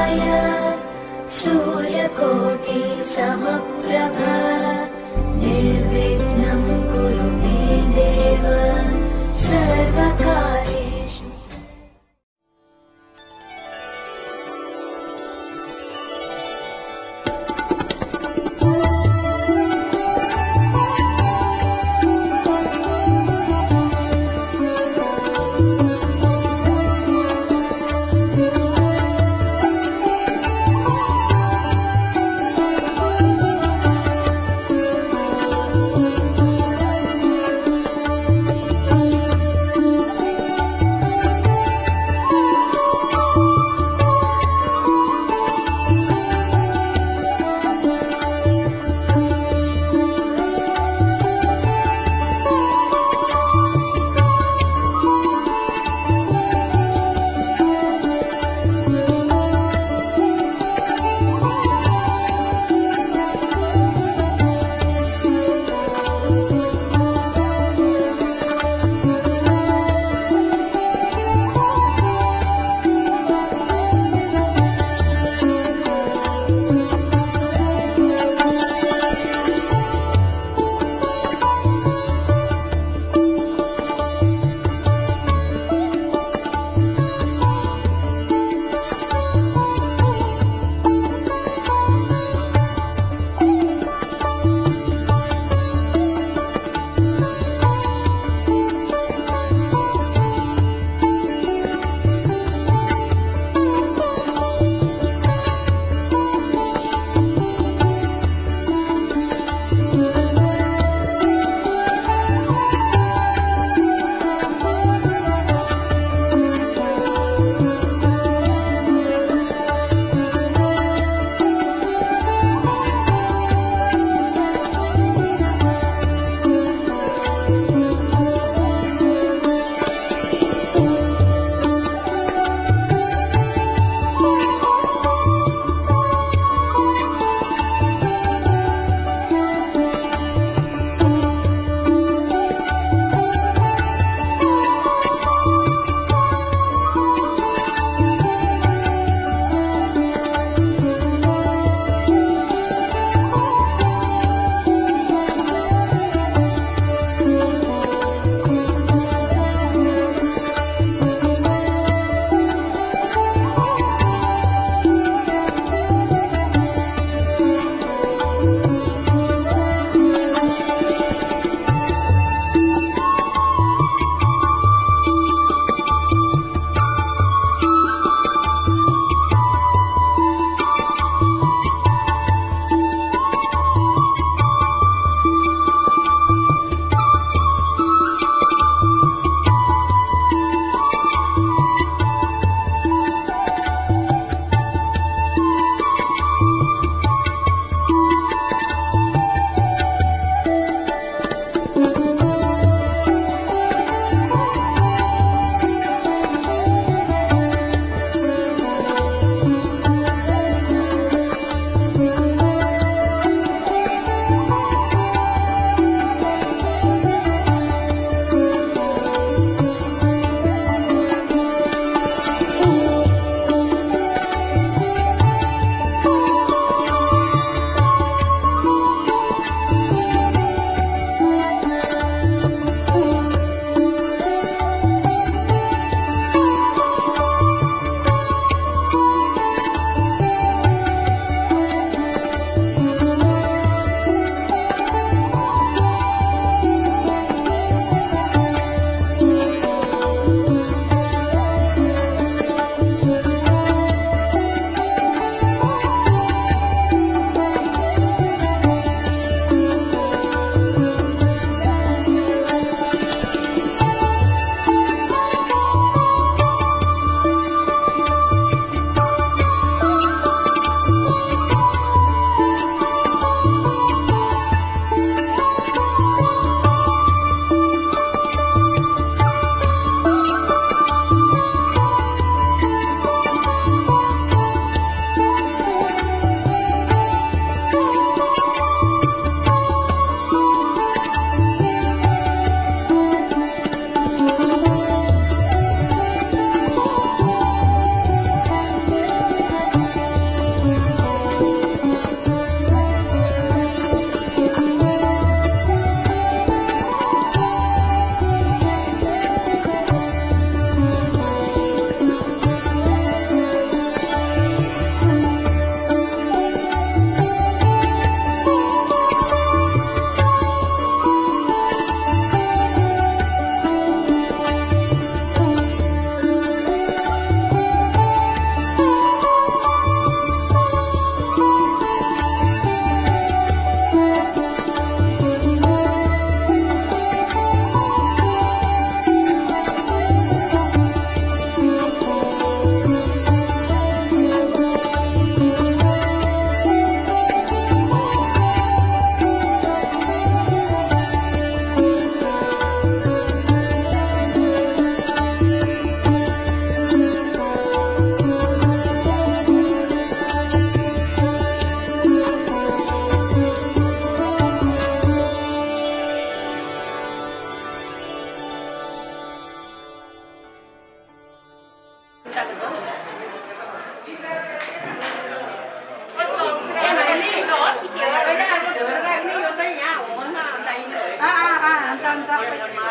समप्रभा सूर्यकोटि समप्रभ निर्विघ्नं कुरु मे देव सर्वकार्येषु।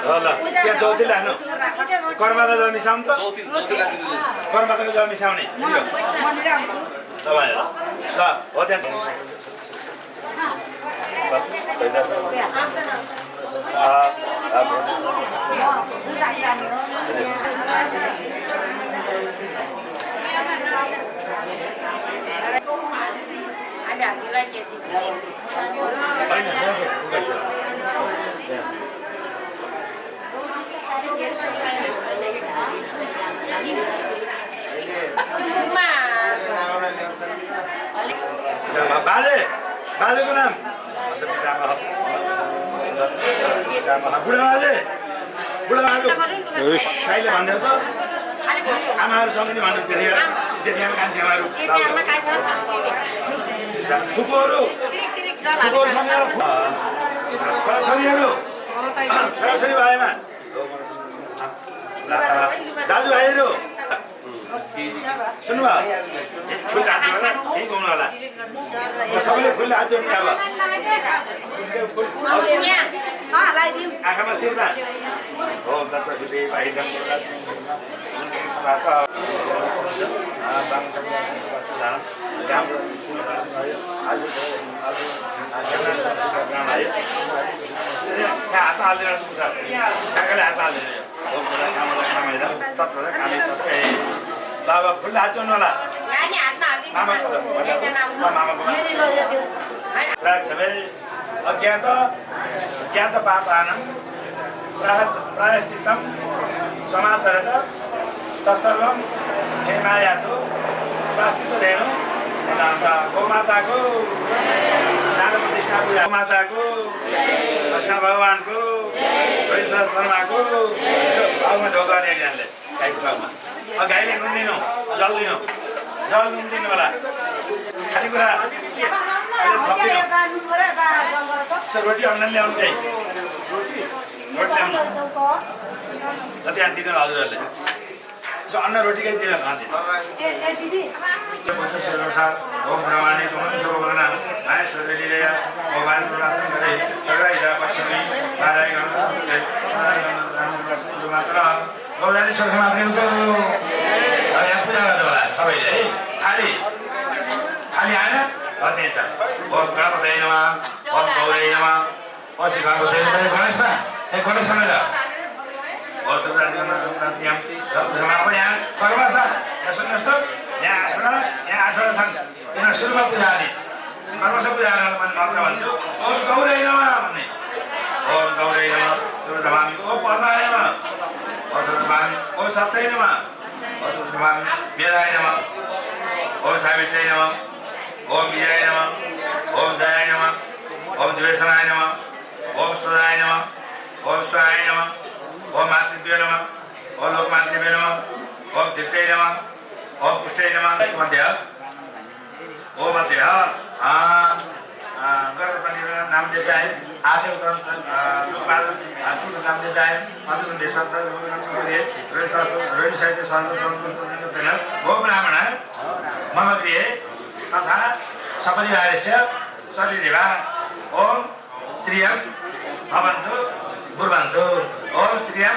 ल त्यहाँ चौथी लाग्नु कर्माता जल मिसाउनु त कर्माताको जल मिसाउने तपाईँ ल हो त्यहाँ बाजेको नाम बुढा बाजे कहिले भनिदेऊ त आमाहरूसँग नि भन्नुहोस् जेठियामा कान्छीआमाहरू छोराछोरीहरू छोराछोरी भाइमा दाजुभाइहरू सुन्नुभयो फुल हात जोडेर यहीँ गाउनु होला सबैले फुल हात जोड्ने अब आँखामा स्थिरमा हो दशविधे बाहिदम हात हाल्दैन काकाले हात हाल्दैन ल अब फुल हात जोड्नु होला सबै ज्ञात पापानां प्रायश्चित्तं समाचरत तत्सर्वं क्षेमायातु प्रायश्चित्तधेनु गौमाताको गौमाताको कृष्ण भगवानको शर्माको भाउमा ढोक गर्ने एकजनाले गाईको भाउमा गाईले नुन दिनु जल दिनु जल नुन दिनु होला खाने कुरा रोटी अन्न ल्याउनु चाहिँ रोटी ल्याउनु त्यहाँ दिनु हजुरहरूले अन्न रोटीकै दिन खाँदै ओम ब्रह्माणी तुम सर्वभूताना आय सर्वलीलय भगवान प्रकाशन करे सर्वैदा पश्चिमी नारायण मात्र गौरानी सरस्वती मात्रैको यहाँ पूजा गर्नु होला सबैले है खाली आएन त्यही छ ओम गणपतये नमः ओम गौरये नमः पछि गणपतये गणेशमा गणेश भनेर यहाँ कर्म छ यहाँ सुन्नुहोस् त यहाँ 8वटा छन् किन सुरुमा पूजा गर्ने कर्म छ पूजा गर्न मन्त्र भन्छु ओम गौरये नमः भन्ने ओम गौरये नमः सुरधमामि ओम पद्माय नमः ओम सुरधमामि ओम सत्यै नमः ओम सुरधमामि मेधाय नमः ओम सावित्र्यै नमः ओम विजयाय नमः ओम जयाय नमः ओम द्वेषणाय नमः ओम सुराय नमः ओम स्वाहाय नमः ओम मातृभ्यो नमः ओम लोकमातृभ्यो नमः ओम तीर्थै नमः ओम पुष्टै नमः मध्य ओम मध्य गणपति नाम देते हैं आदि लोकपाल चूल नाम देता है मधुर देशवंतर रोहिणी साहित्य शास्त्र ओम ब्राह्मण मम प्रिय तथा सपरिवारस्य सरिदेवा ओम श्रियं भवन्तु बुर्वन्तु ओम श्रियं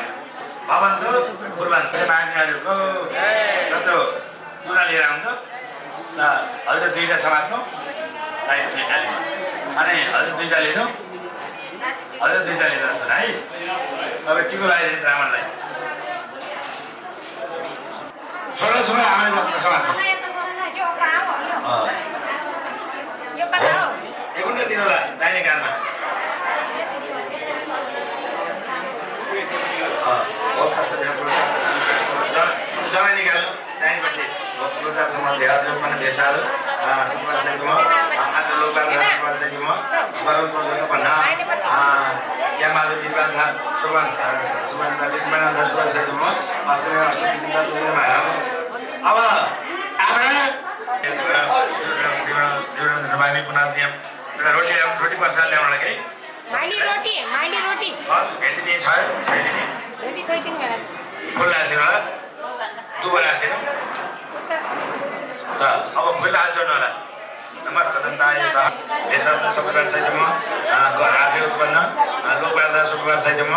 भवन्तु बुर्वन्तु माग्नेहरूको जस्तो चुना लिएर आउँछ हजुर दुईवटा समात्नु अनि हजुर दुईवटा लिनु हजुर दुईवटा लिनु है अब टिको लगाइदिनु ब्राह्मणलाई छोरा छोरा आमाले जस्तो समात्नु एकुन्डा दिनु होला दाहिने कानमा जमाइ निकाल्नु दाहिनेपट्टि लोकासम्म धेरैपन देशाहरू आज लोकासम्म गरौँ भन्न यहाँ माधव विवाधा सुभाष सुभाषमा अब आमा पुनादियम रोटी प्रसाद ल्याउन लागि भेटिदिने छ खुल्ला थियो दुबो राखिदिनु यस शुक्रबार सहित म आफै उत्पन्न लोकपाल दास शुक्रबार सहित म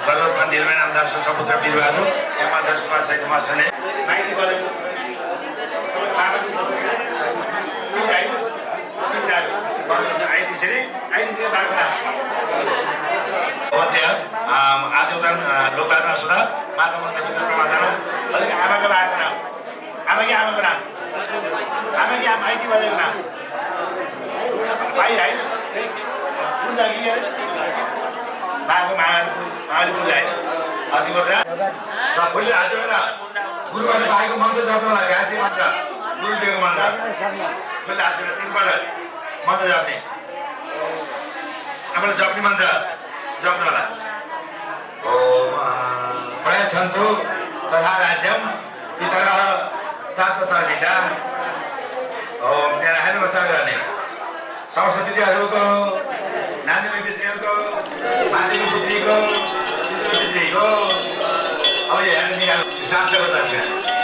गर्भोत्पन्न निर्माण दास सपुत्र बिरुवाहरू एमा दास शुक्रबार सहित म छने माइती बलेको लोकपालमा सुधा माता मन्त्र विद्युतमा जानु अलिक आमाको बाको नाम आमाको नाम आमाकी आमा माइती बजेको नाम भाइ होइन पूजा कि अरे बाको मामाले पूजा होइन अझै मात्र र फुलले हात जोडेर गुरुबाले बाएको मन्त्र जप्नु होला गायत्री मन्त्र गुरु दिएको मन्त्र फुलले हात जोडेर तिनपल्ट मन्त्र जप्ने आफूले जप्ने मन्त्र जप्नु होला ओम प्रयच्छन्तु तथा राज्यम पितरः सात सर्विता ओम त्यहाँ राखेर नमस्कार गर्ने समस्त विद्यार्थीहरूको नानी पितृहरूको माध्यमिक पुत्रीको पितृको अब यहाँ निकाल्नु शान्तको दक्षिणा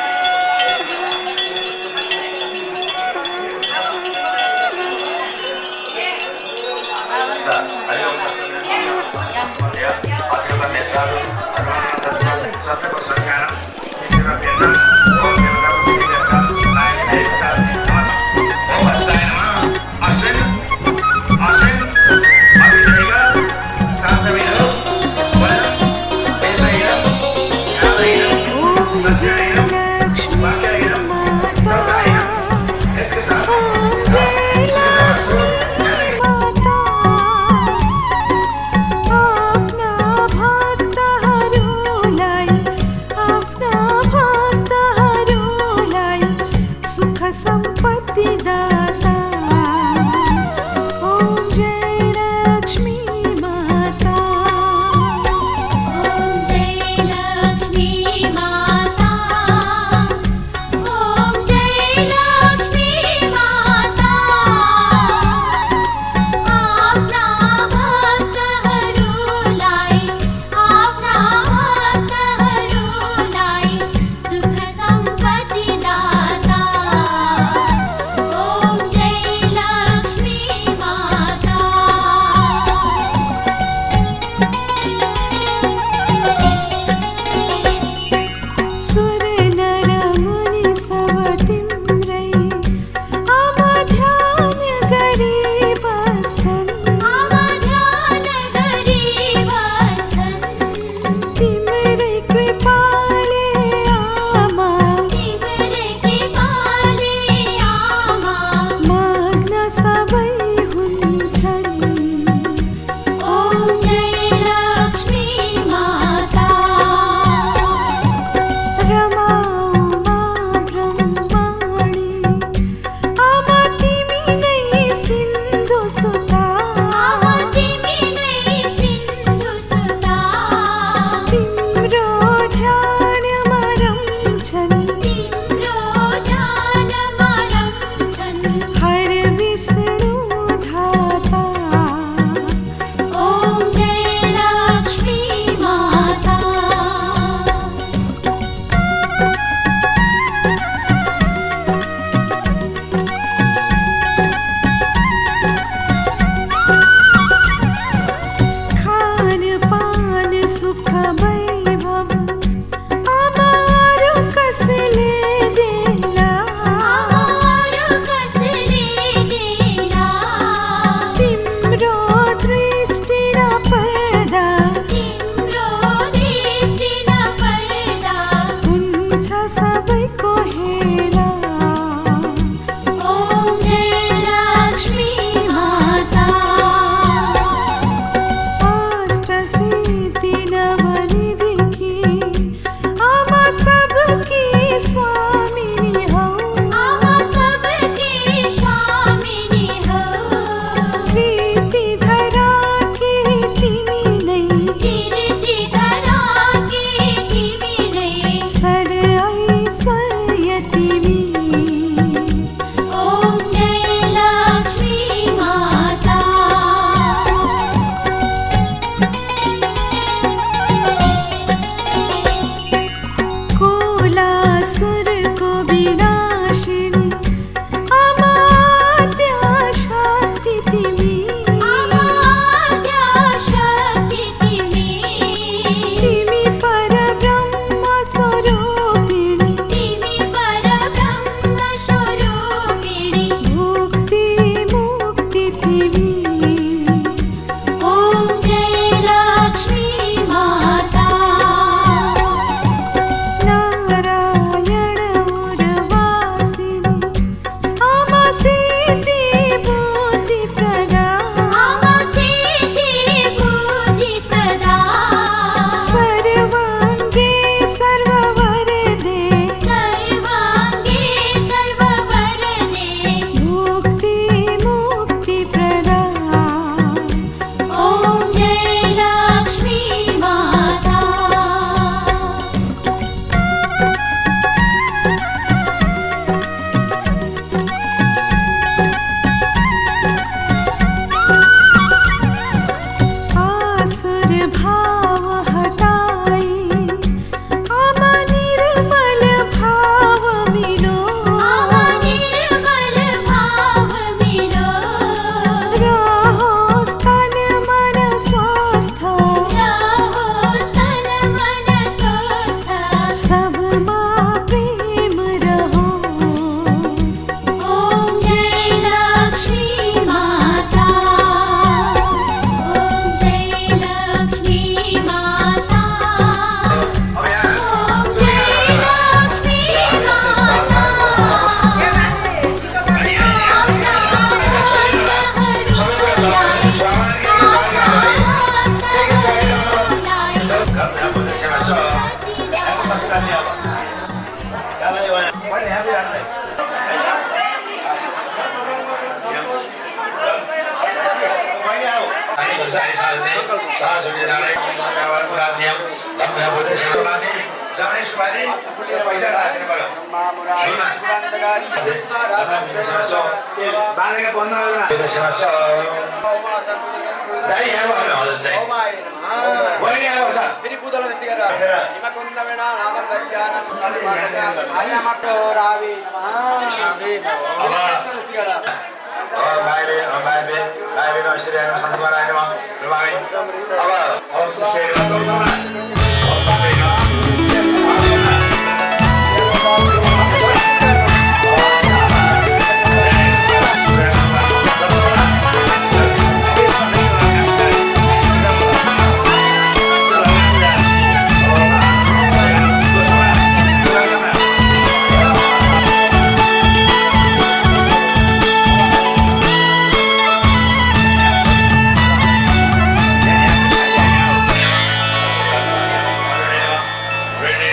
Let's hear it.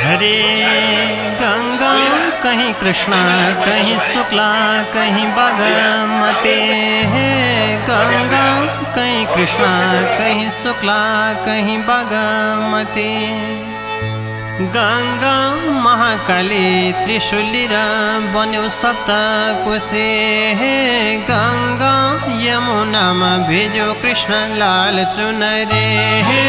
हरे गंगा कहीं कृष्णा कहीं शुक्ला कहीं बागमती है। गंगा कहीं कृष्णा कहीं शुक्ला कहीं बागमती। गंगा महाकाली त्रिशूली र बन्यो सप्तकोशी है। गंगा यमुनामा भिज्यो कृष्ण लाल चुनरी है।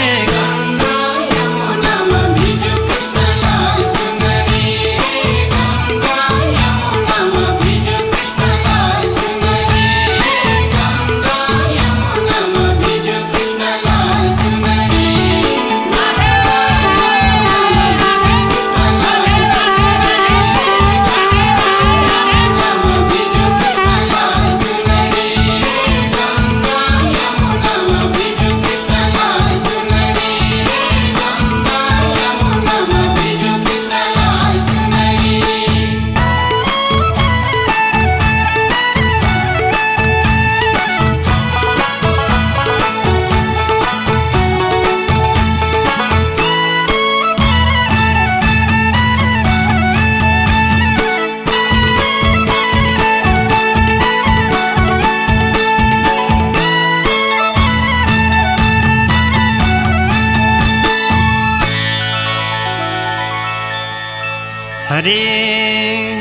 हरे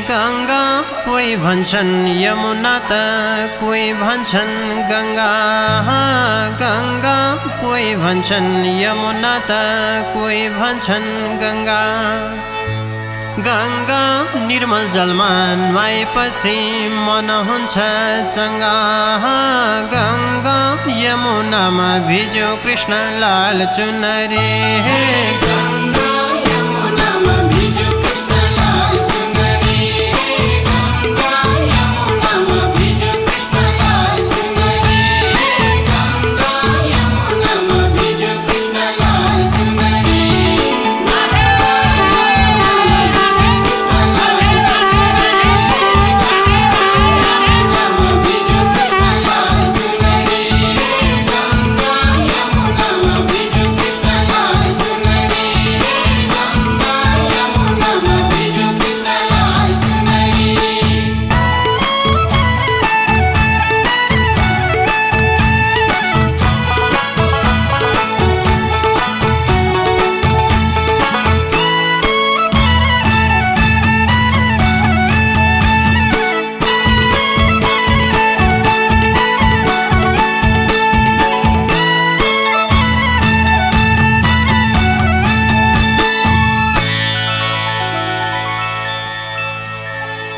गंगा कोही भन्छन् यमुना त कोही भन्छन् गंगा। गंगा कोही भन्छन् यमुना त कोही भन्छन् गंगा। गंगा निर्मल जलमा नुहाएपछि मन हुन्छ चंगा। गंगा यमुनामा भिज्यो कृष्ण लाल चुनरी है।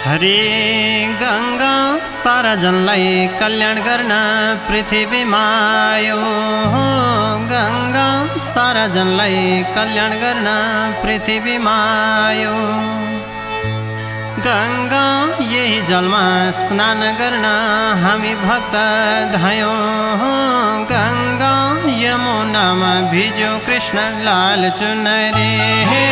हरे गंगा सारा जनलाई कल्याण गर्न पृथ्वीमा आयो। गंगा सारा जनलाई कल्याण गर्न पृथ्वीमा आयो। गंगा यही जलमा स्नान गर्न हामी भक्त धायौं। गंगा यमुनामा भिज्यो कृष्ण लाल चुनरी है।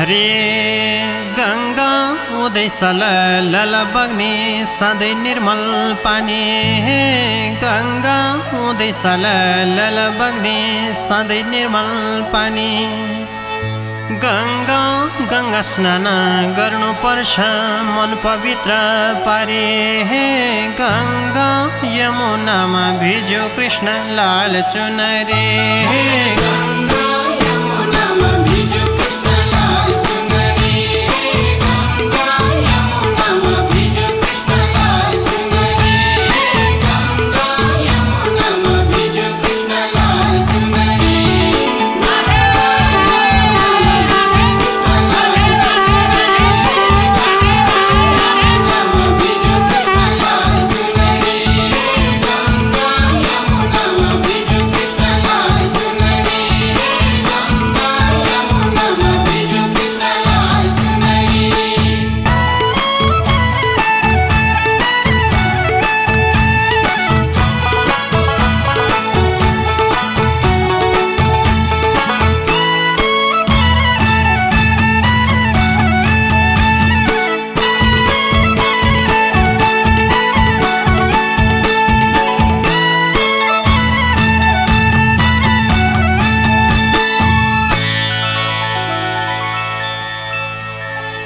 हरे गङ्गा उदय सलल बग्ने सधैँ निर्मल पानी गङ्गा उदय सलल बग्ने सधैँ निर्मल पानी गङ्गा गङ्गा स्नान गर्नुपर्छ मन पवित्र पारे गङ्गा यमुनामा भिज्यो कृष्ण लाल चुनरी गङ्गा यमुनामा भिज्यो कृष्ण लाल चुनरी गङ्गा यमुनामा भिज्यो कृष्ण लाल चुनरी गङ्गा यमुनामा भिज्यो कृष्ण लाल चुनरी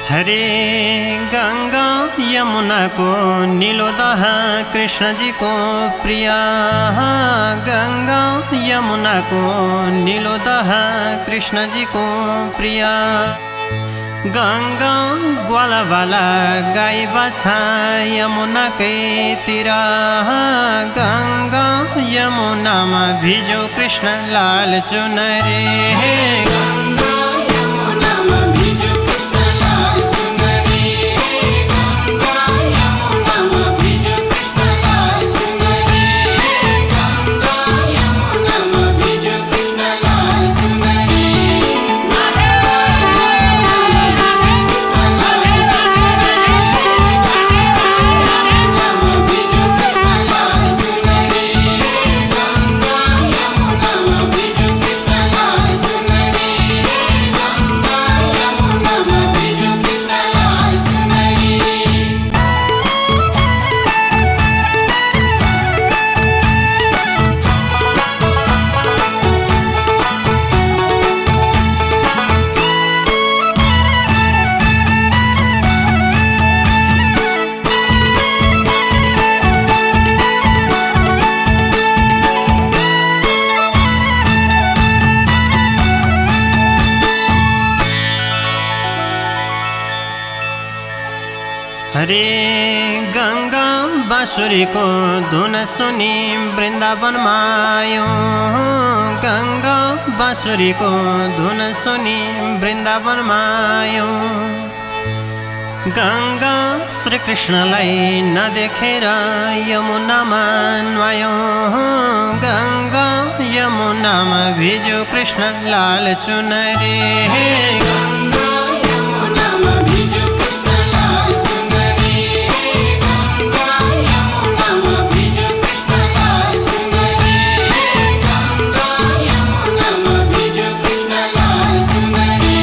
हरे गङ्गा यमुना को नीलो दह कृष्ण जी को प्रिया गङ्गा यमुना को नीलो दह कृष्ण जी को प्रिया गङ्गा ग्वाला वाला गाई बाछा यमुना कै तिर गङ्गा यमुनामा भिज्यो कृष्ण लाल चुनरी गङ्गा यमुनामा भिज्यो कृष्ण लाल चुनरी गङ्गा यमुनामा भिज्यो कृष्ण लाल चुनरी गङ्गा यमुनामा भिज्यो कृष्ण लाल चुनरी हरे गङ्गा बाँसुरी को धुन सुनि वृन्दावनमा आयो गङ्गा बाँसुरी को धुन सुनि वृन्दावनमा आयो गङ्गा श्री कृष्णलाई नदेखेर यमुनामा नुहायो गङ्गा यमुनामा भिज्यो कृष्ण लाल चुनरी गङ्गा यमुनामा भिज्यो कृष्ण लाल चुनरी गङ्गा यमुनामा भिज्यो कृष्ण लाल चुनरी गङ्गा यमुनामा भिज्यो कृष्ण लाल चुनरी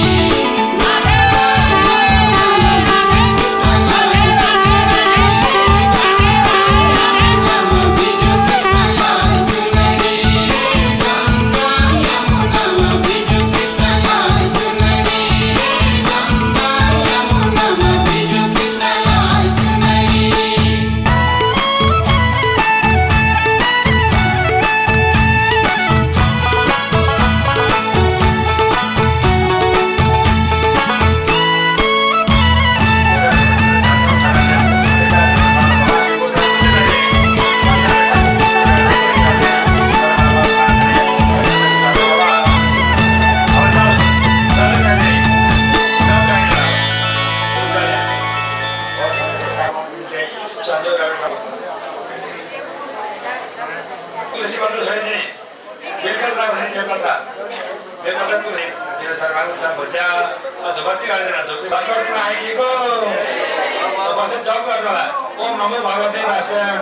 ओम नमो भगवते वासुदेवाय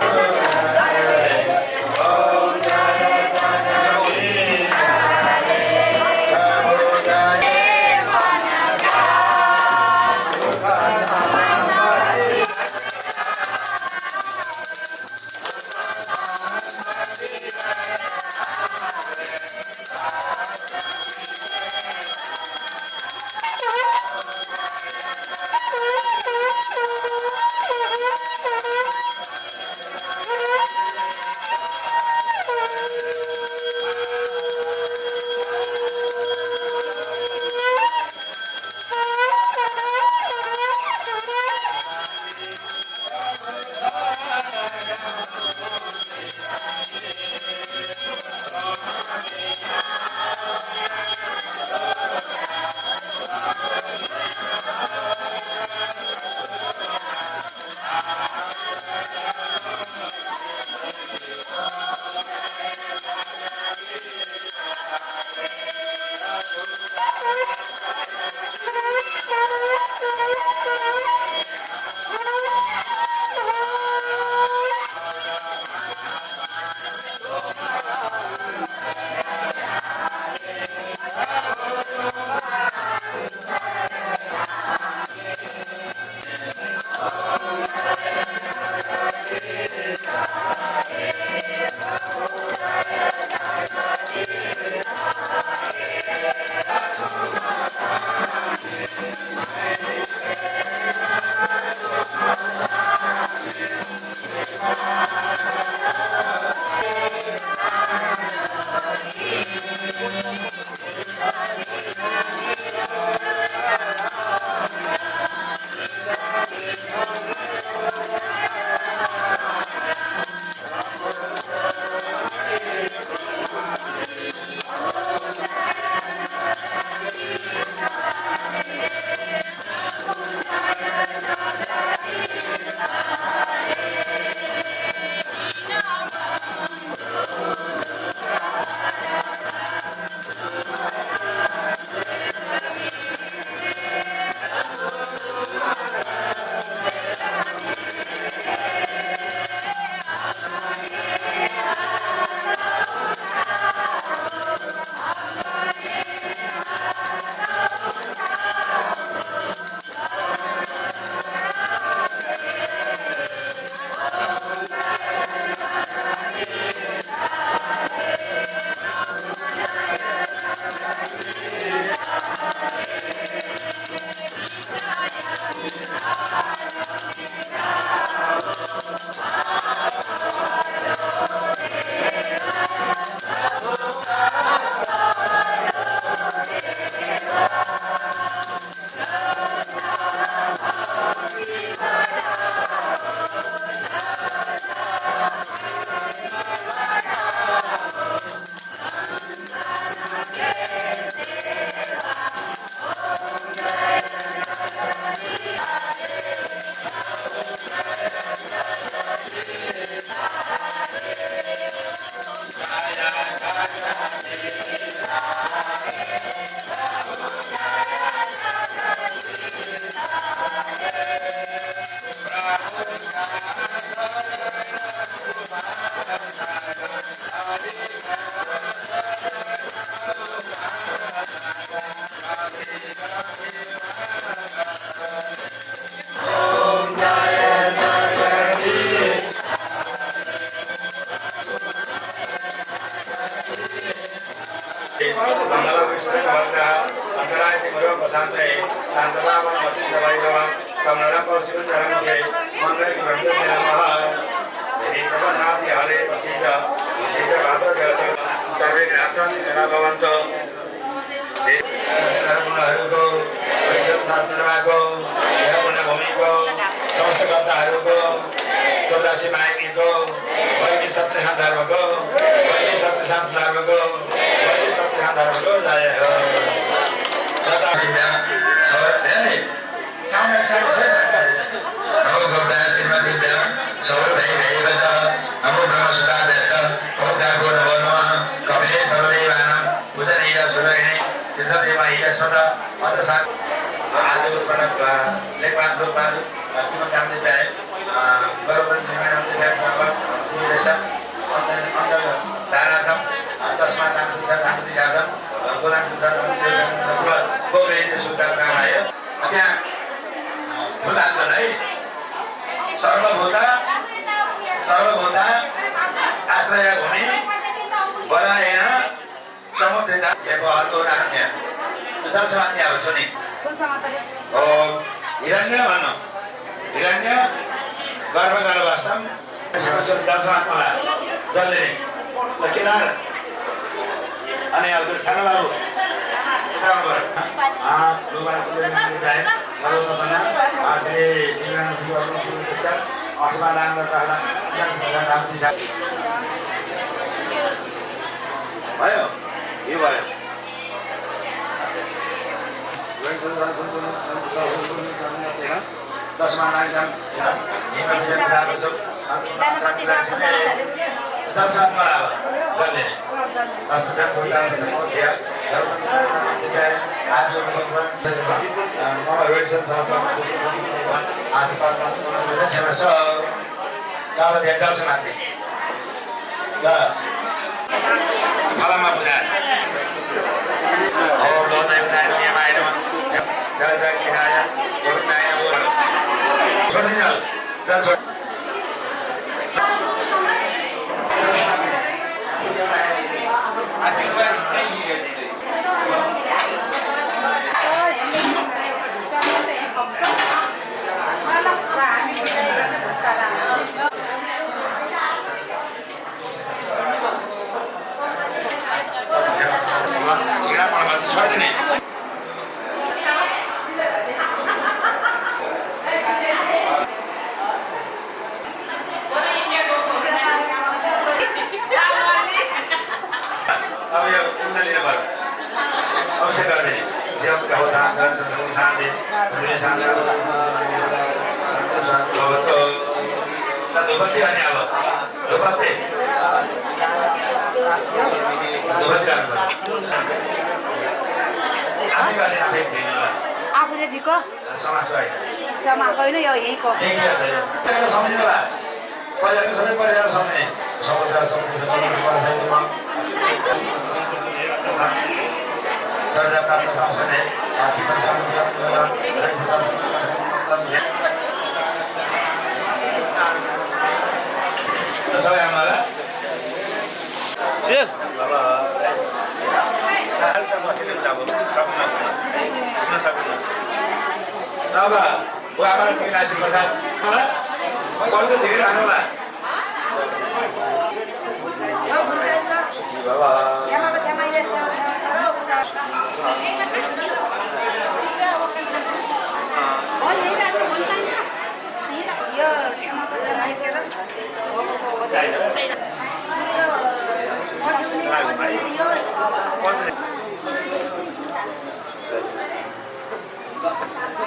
ओम जय जय फलमा पूजा और लो देवता नियमाय नमः जय जय विनाय देवताय नमः छोड़ दे चल छोड़ छोड़ देने अब ये कुंडली ने भर अब से कर देनी जब क्या होता है तो शांति तो शांति तो दोपहर आने आओ दोपहर आफूले झिको समाजवादी समाएको होइन यो यहीँको सम्झिनुला पहिलाको सबै परिवार सम्झिने समुद्र सर्जा प्राप्त भाषणे सबै आमाला अब वो आमालाई ठिक लागेको छ मलाई कहिले धेरै राख्नु होला बाबा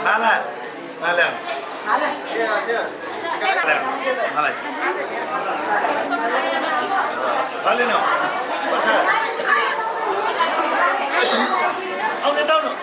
Nala, Nala. Nala. Iya, siap. Nala. Nala no. Masa. Ông đến đâu rồi?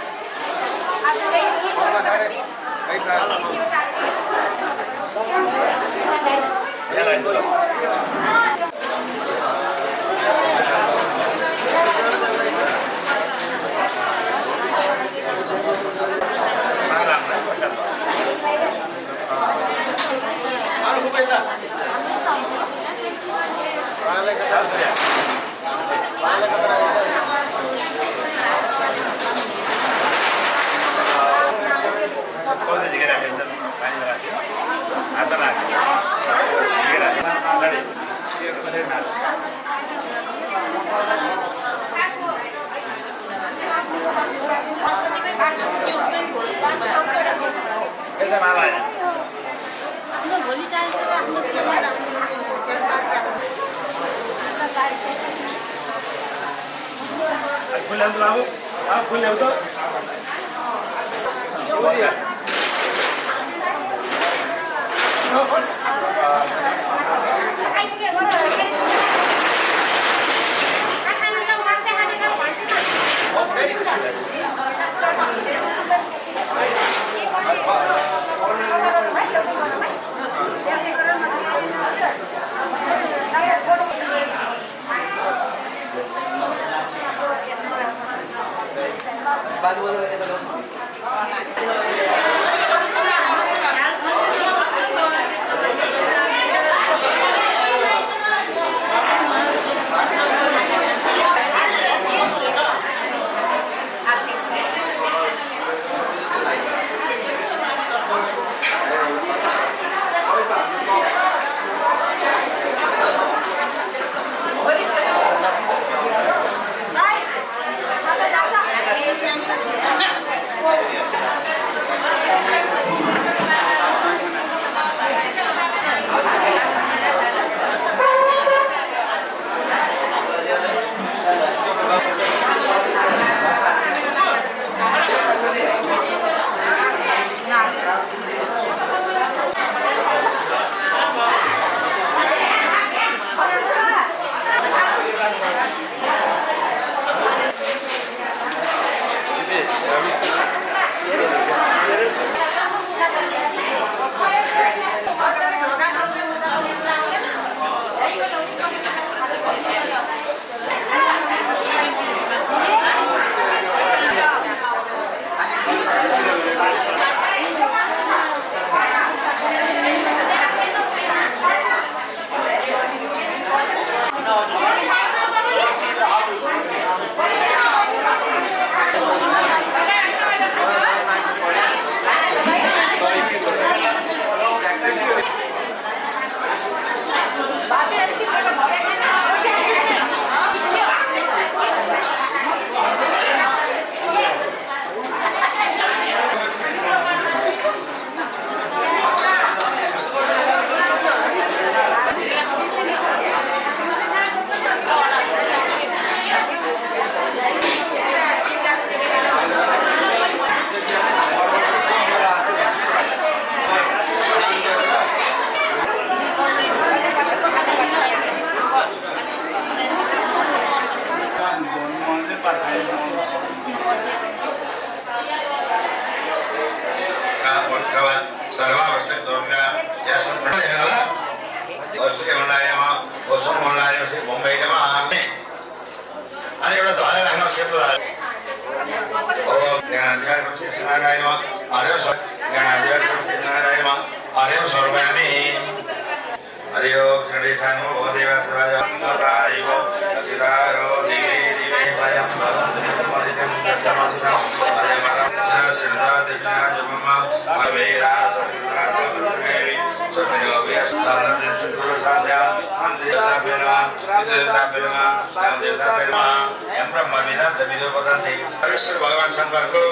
भगवान शङ्करको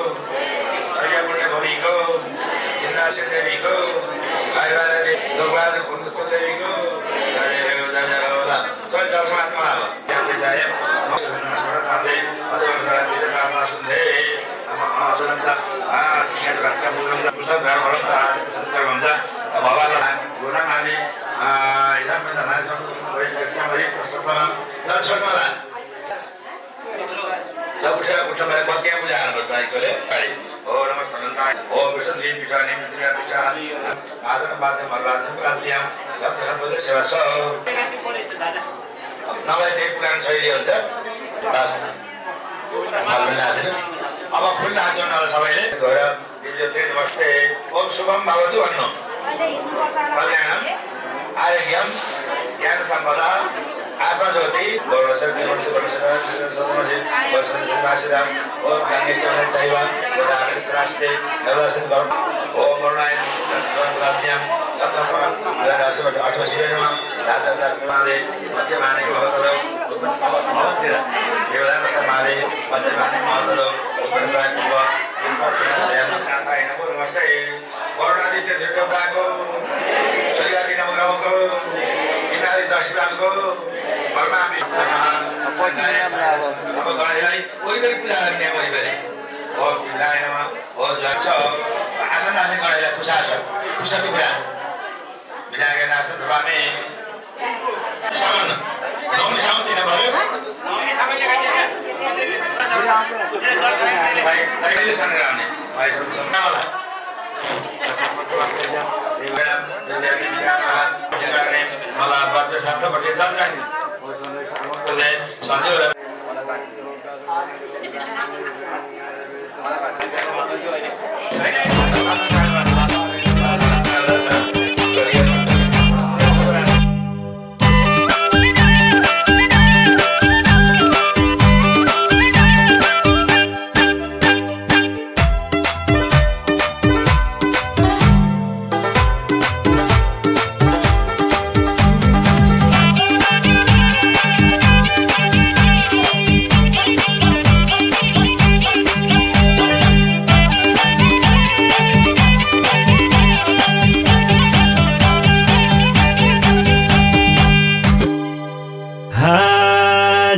पुण्यभूमिको इन्द्रासी देवीको लोकबहादुर कुलदेवीको पुरानो शैली हुन्छ अब फुल नाच्नु सबैले गएर दिव्य ओम शुभम भवतु भन्नु कल्याणम आरोग्यम ज्ञान सम्पदा आत्मज्योति ओम गंगेश्वर शैव राष्ट्रे नवसित ओम वरुणाय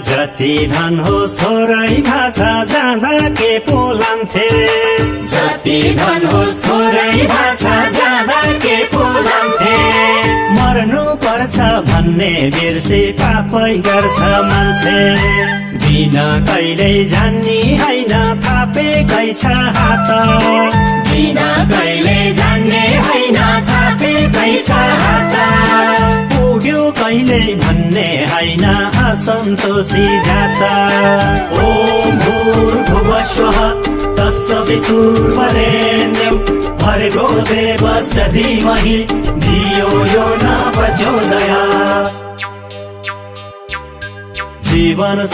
जति धन होस् थोरै भाषा जाँदा के पोलान्थे जति धन होस् थोरै भाषा जाँदा के पोलान्थे मर्नु पर्छ भन्ने बिर्सी पापै गर्छ मान्छे बिना कहिल्यै जान्ने होइन थापेकै छ हात बिना कहिल्यै जान्ने होइन थापेकै छ हात पुग्यो कहिल्यै भन्ने होइन असन्तोषी जात ओम भूर्भुवस्वः तत्सवितुर्वरेण्यं भर्गो देवस्य धीमहि धियो यो न प्रचोदयात् जीवन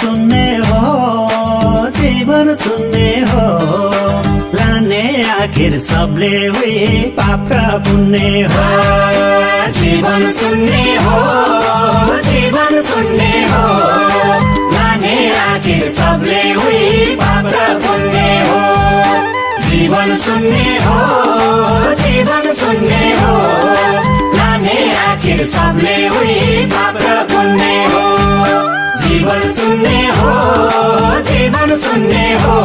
सुन्ने हो लाने आखिर सबले हुई पाप र पुण्य हो जीवन सुन्ने हो लाने आखिर सबले हुई पाप र पुण्य हो जीवन सुन्ने हो लाने आखिर सबले हुई पाप र पुण्य हो जीवन सुन्ने हो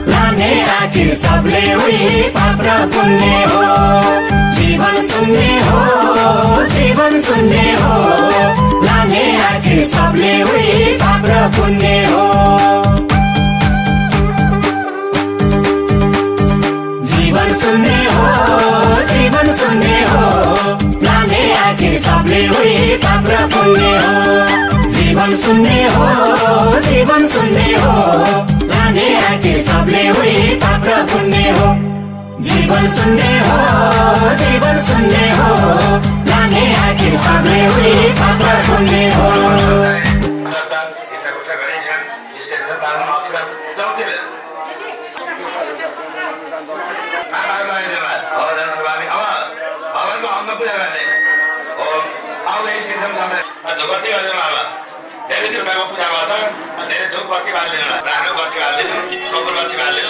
लाने आखिर सबले हुई पाप र पुण्य हो जीवन सुन्ने हो लाने आखिर सबले हुई पाप र पुण्य हो जीवन सुन्ने हो लाने आखिर सबले हुई पाप र पुण्य हो जीवन सुन्ने हो लाने आखिर सबले हुई पाप र पुण्य हो जीवन सुन्ने हो लाने आखिर सबले हुई पाप र पुण्य हो धेरै देवताको पूजा गर्छ धेरै धुप बत्ती बाल्दैन राम्रो बत्ती बाल्दैन कपुर बत्ती बाल्दैन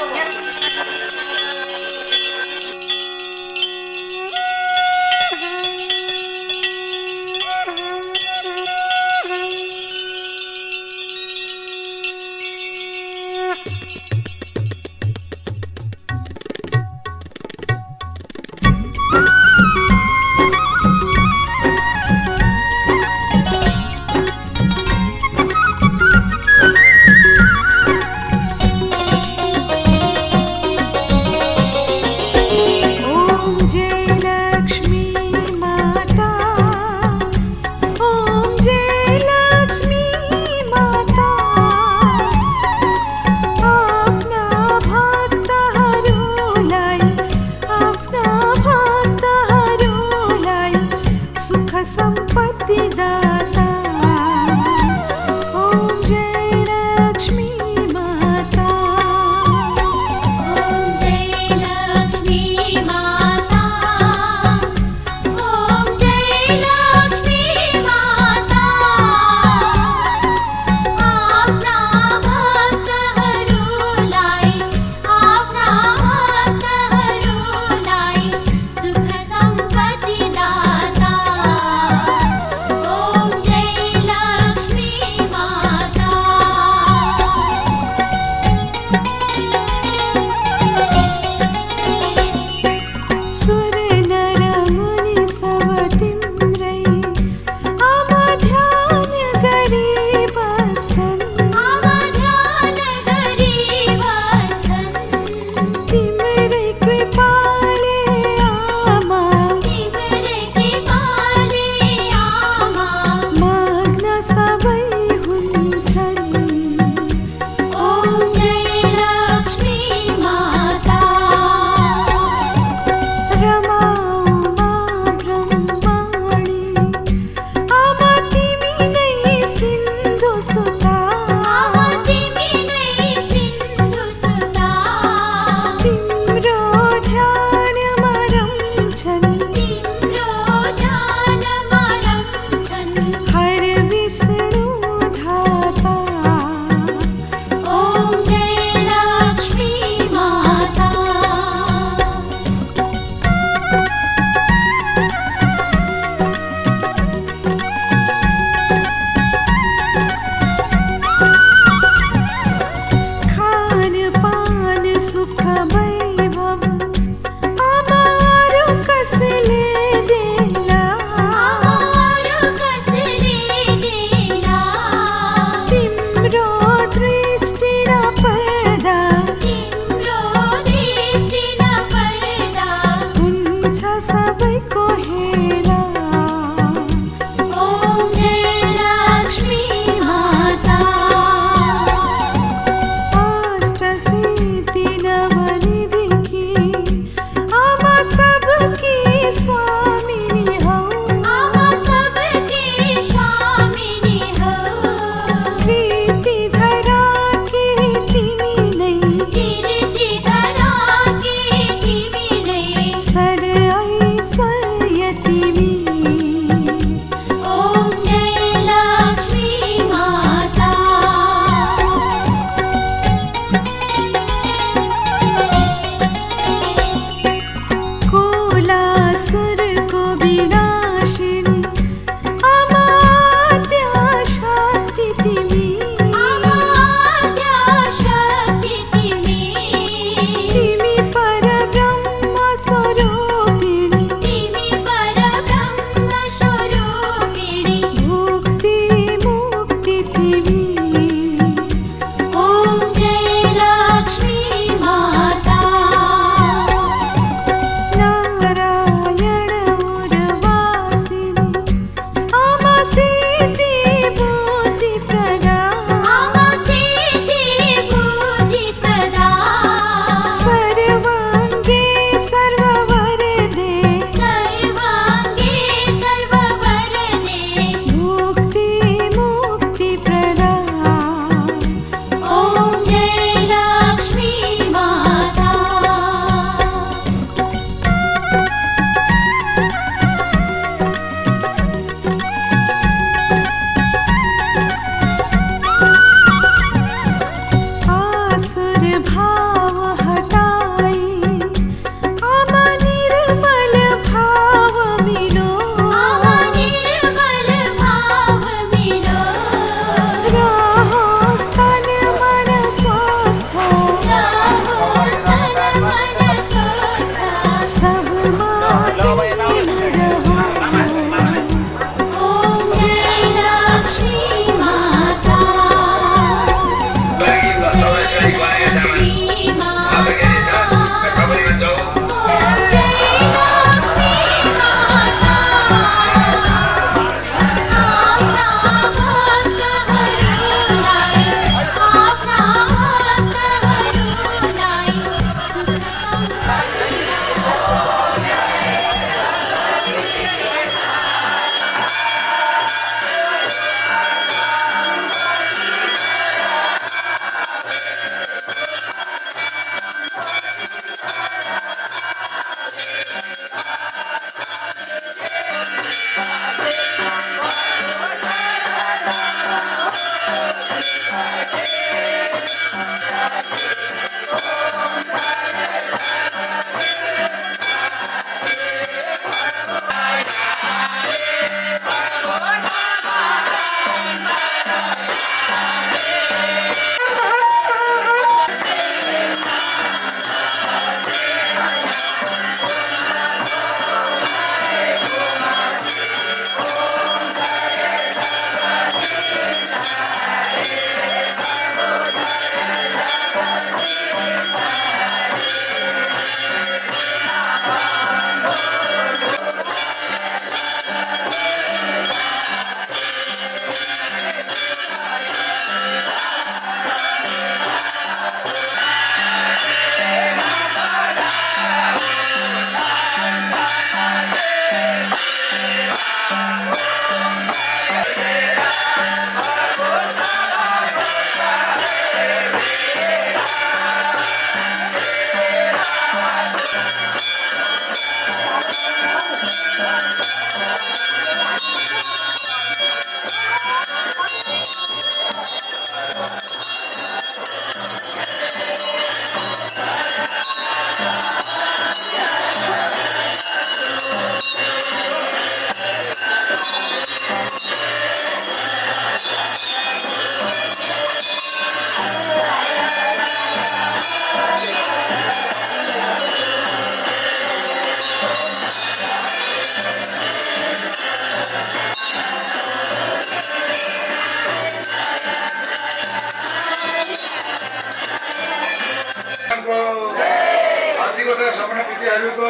आदिगोत्र समर्पितहरूको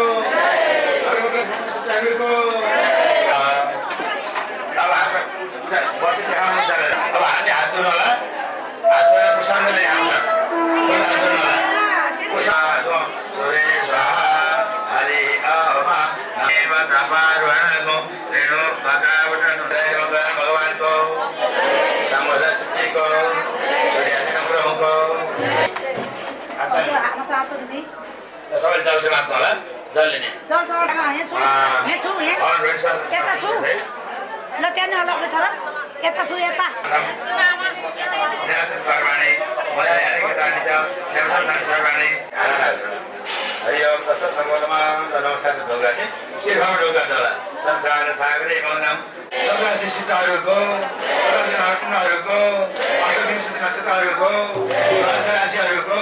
अब हात बत्ती देखाउनु जाने अब हातले हात धुनु होला हात धुएर प्रसादले हाल्छ हात धुनु होला प्रसाद सूर्य स्वाहा हरि अमा नैव तपारुणको रेणु भगवतको भगवानको सम्बोधन सिद्धिको सूर्यादिको ग्रहको Masa apa tadi? सबै जल से मात्नु होला जल लिने Jauh sama यहाँ छु यहाँ छु यहाँ यता छु ल त्यहाँ नै अलग्गै छ र यता छु यता संसार सागरे मौनम 84 सिताहरूको 84 नक्षत्रहरूको 120 नक्षत्रहरूको 10 राशिहरूको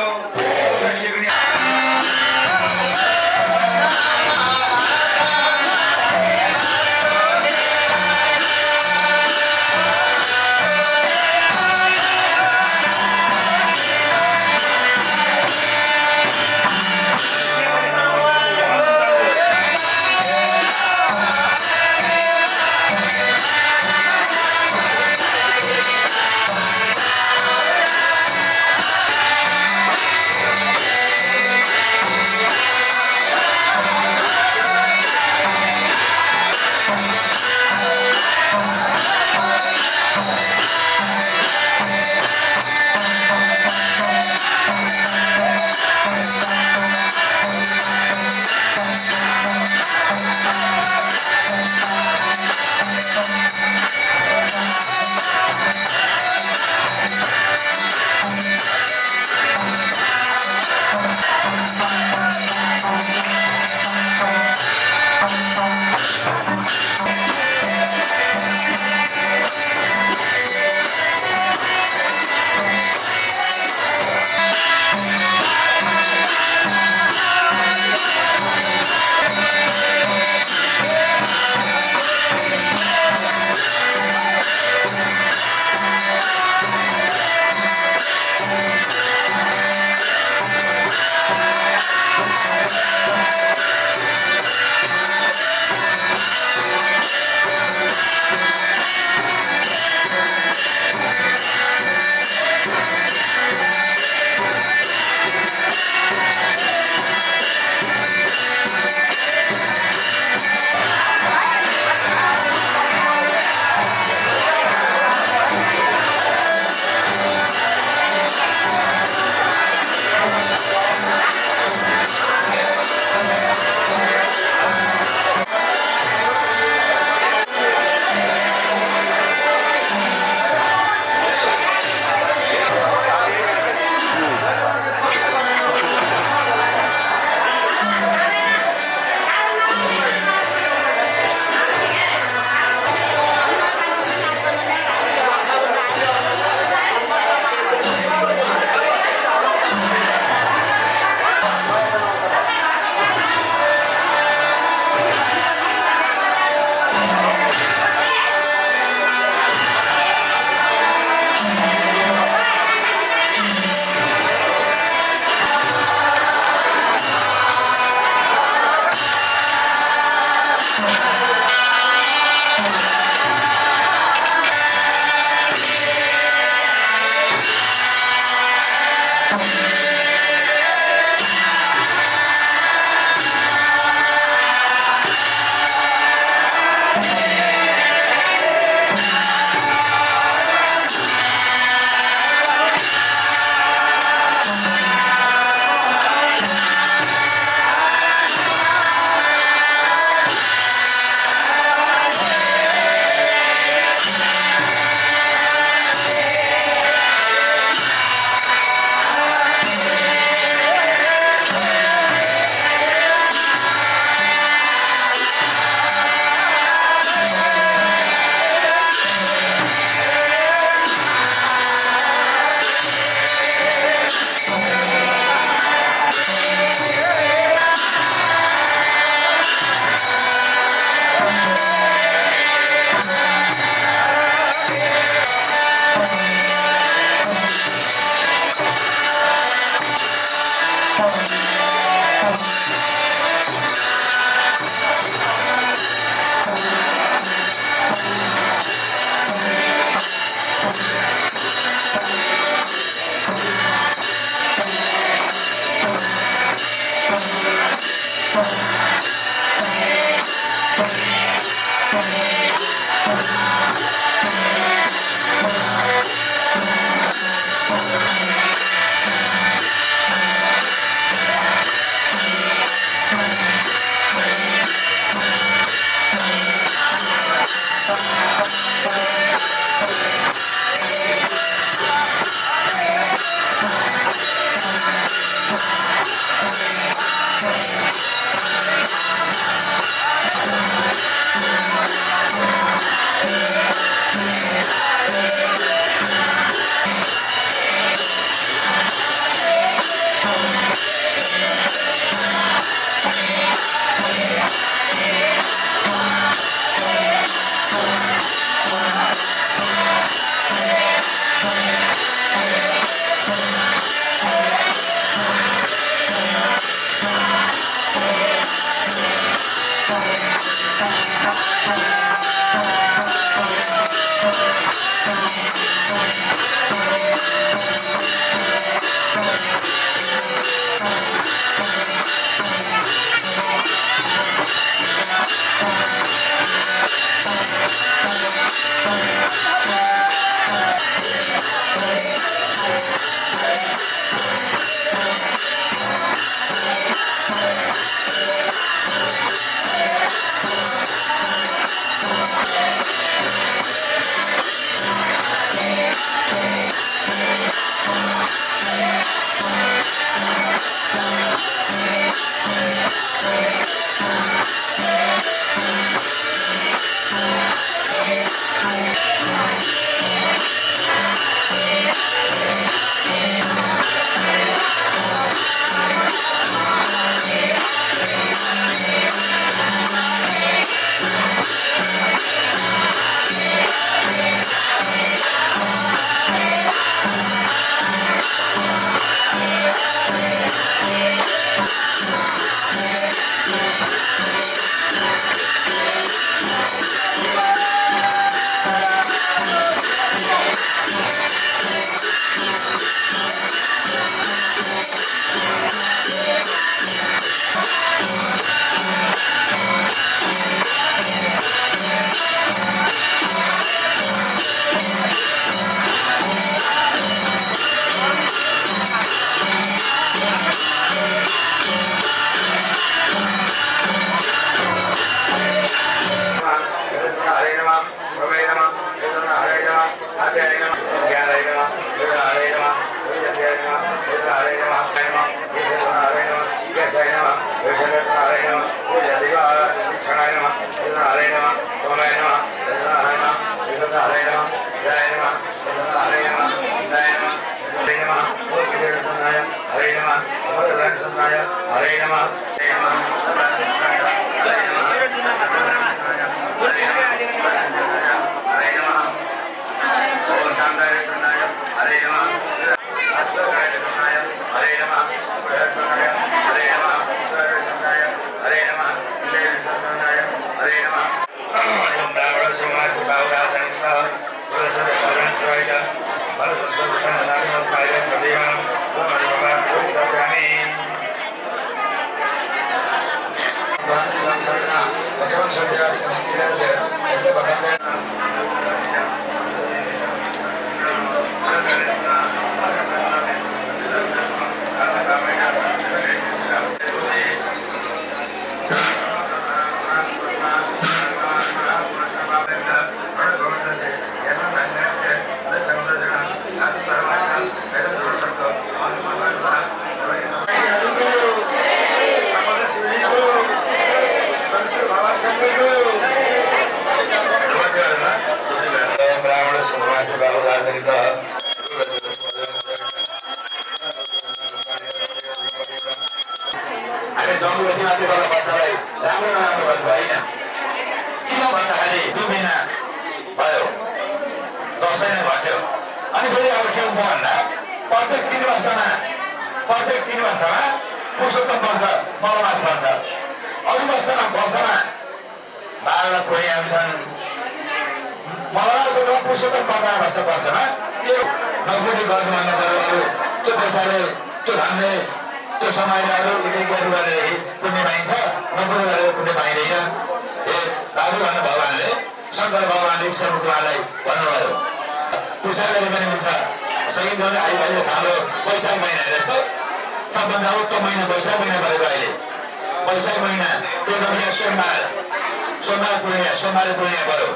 प्रत्येक 3 वर्षमा पुरुषोत्तम पर्छ मलमास पर्छ अरू वर्षमा बाह्र पूर्णिमा हुन्छन् मलमास अथवा पुरुषोत्तम वर्षमा त्यो नगुटी गर्नुभन्दा अरू त्यो पैसाले त्यो धनले त्यो समयले अरू एक गरेदेखि पुण्य पाइन्छ नगुटी गरेर पुण्य पाइँदैन ए बाबु भन्नु भगवान्ले शङ्कर भगवान्ले ईश्वरलाई भन्नुभयो पुरुषाले पनि हुन्छ सकिन्छ भने अहिले हाम्रो वैशाख महिना जस्तो सबभन्दा उत्तम महिना वैशाख महिना भएको अहिले वैशाख महिना त्यो नभए सोमबार पूर्णिमा भयो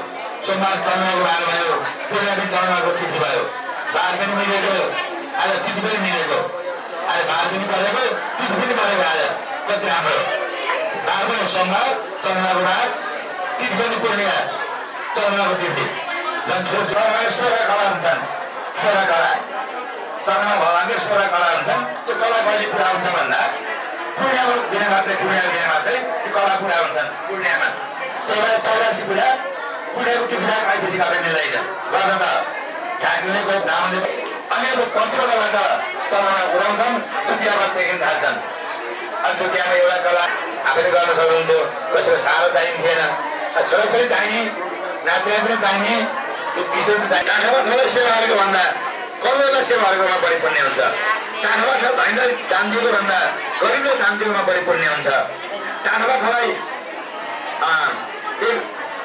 सोमबार चन्द्रमाको बार भयो पूर्णिमा पनि चन्द्रमाको तिथि भयो बार पनि मिलेको आज तिथि पनि मिलेको आज बार पनि परेको तिथि पनि परेको आज कति राम्रो बार पनि सोमबार चन्द्रमाको बार तिथि पनि पूर्णिमा चन्द्रमाको तिथि झन् चन्द्रमाले 16 कला हुन्छन् 16 कला चन्द्रमा भगवान्ले 16 कला हुन्छन् त्यो कला कहिले पुरा हुन्छ भन्दा पूर्णिमाको दिन मात्रै त्यो कला पुरा हुन्छन् पूर्णिमामा त्यही भएर 84 पूजा पूर्णिमाको तिथि आएपछि गर्न मिल्दैन गर्दा त ढाक्ने कोही ब्राह्मणले अनि अब पञ्चकलाबाट चन्द्रमा उदाउँछन् द्वितीयबाट देखिन थाल्छन् अनि द्वितीयमा एउटा कला आफैले गर्न सक्नुहुन्थ्यो कसैको साह्रो चाहिन्थेन छोराछोरी चाहिने नाति पनि चाहिने त्यो विषय चाहिने काठमा ठुलो सेवा गरेको भन्दा कमजोरलाई सेवा गरेकोमा बढी पुण्य हुन्छ काठमा ठुलो धनीलाई दान दिएको भन्दा गरिबले दान दिएकोमा बढी पुण्य हुन्छ काठमा ठुलाई एक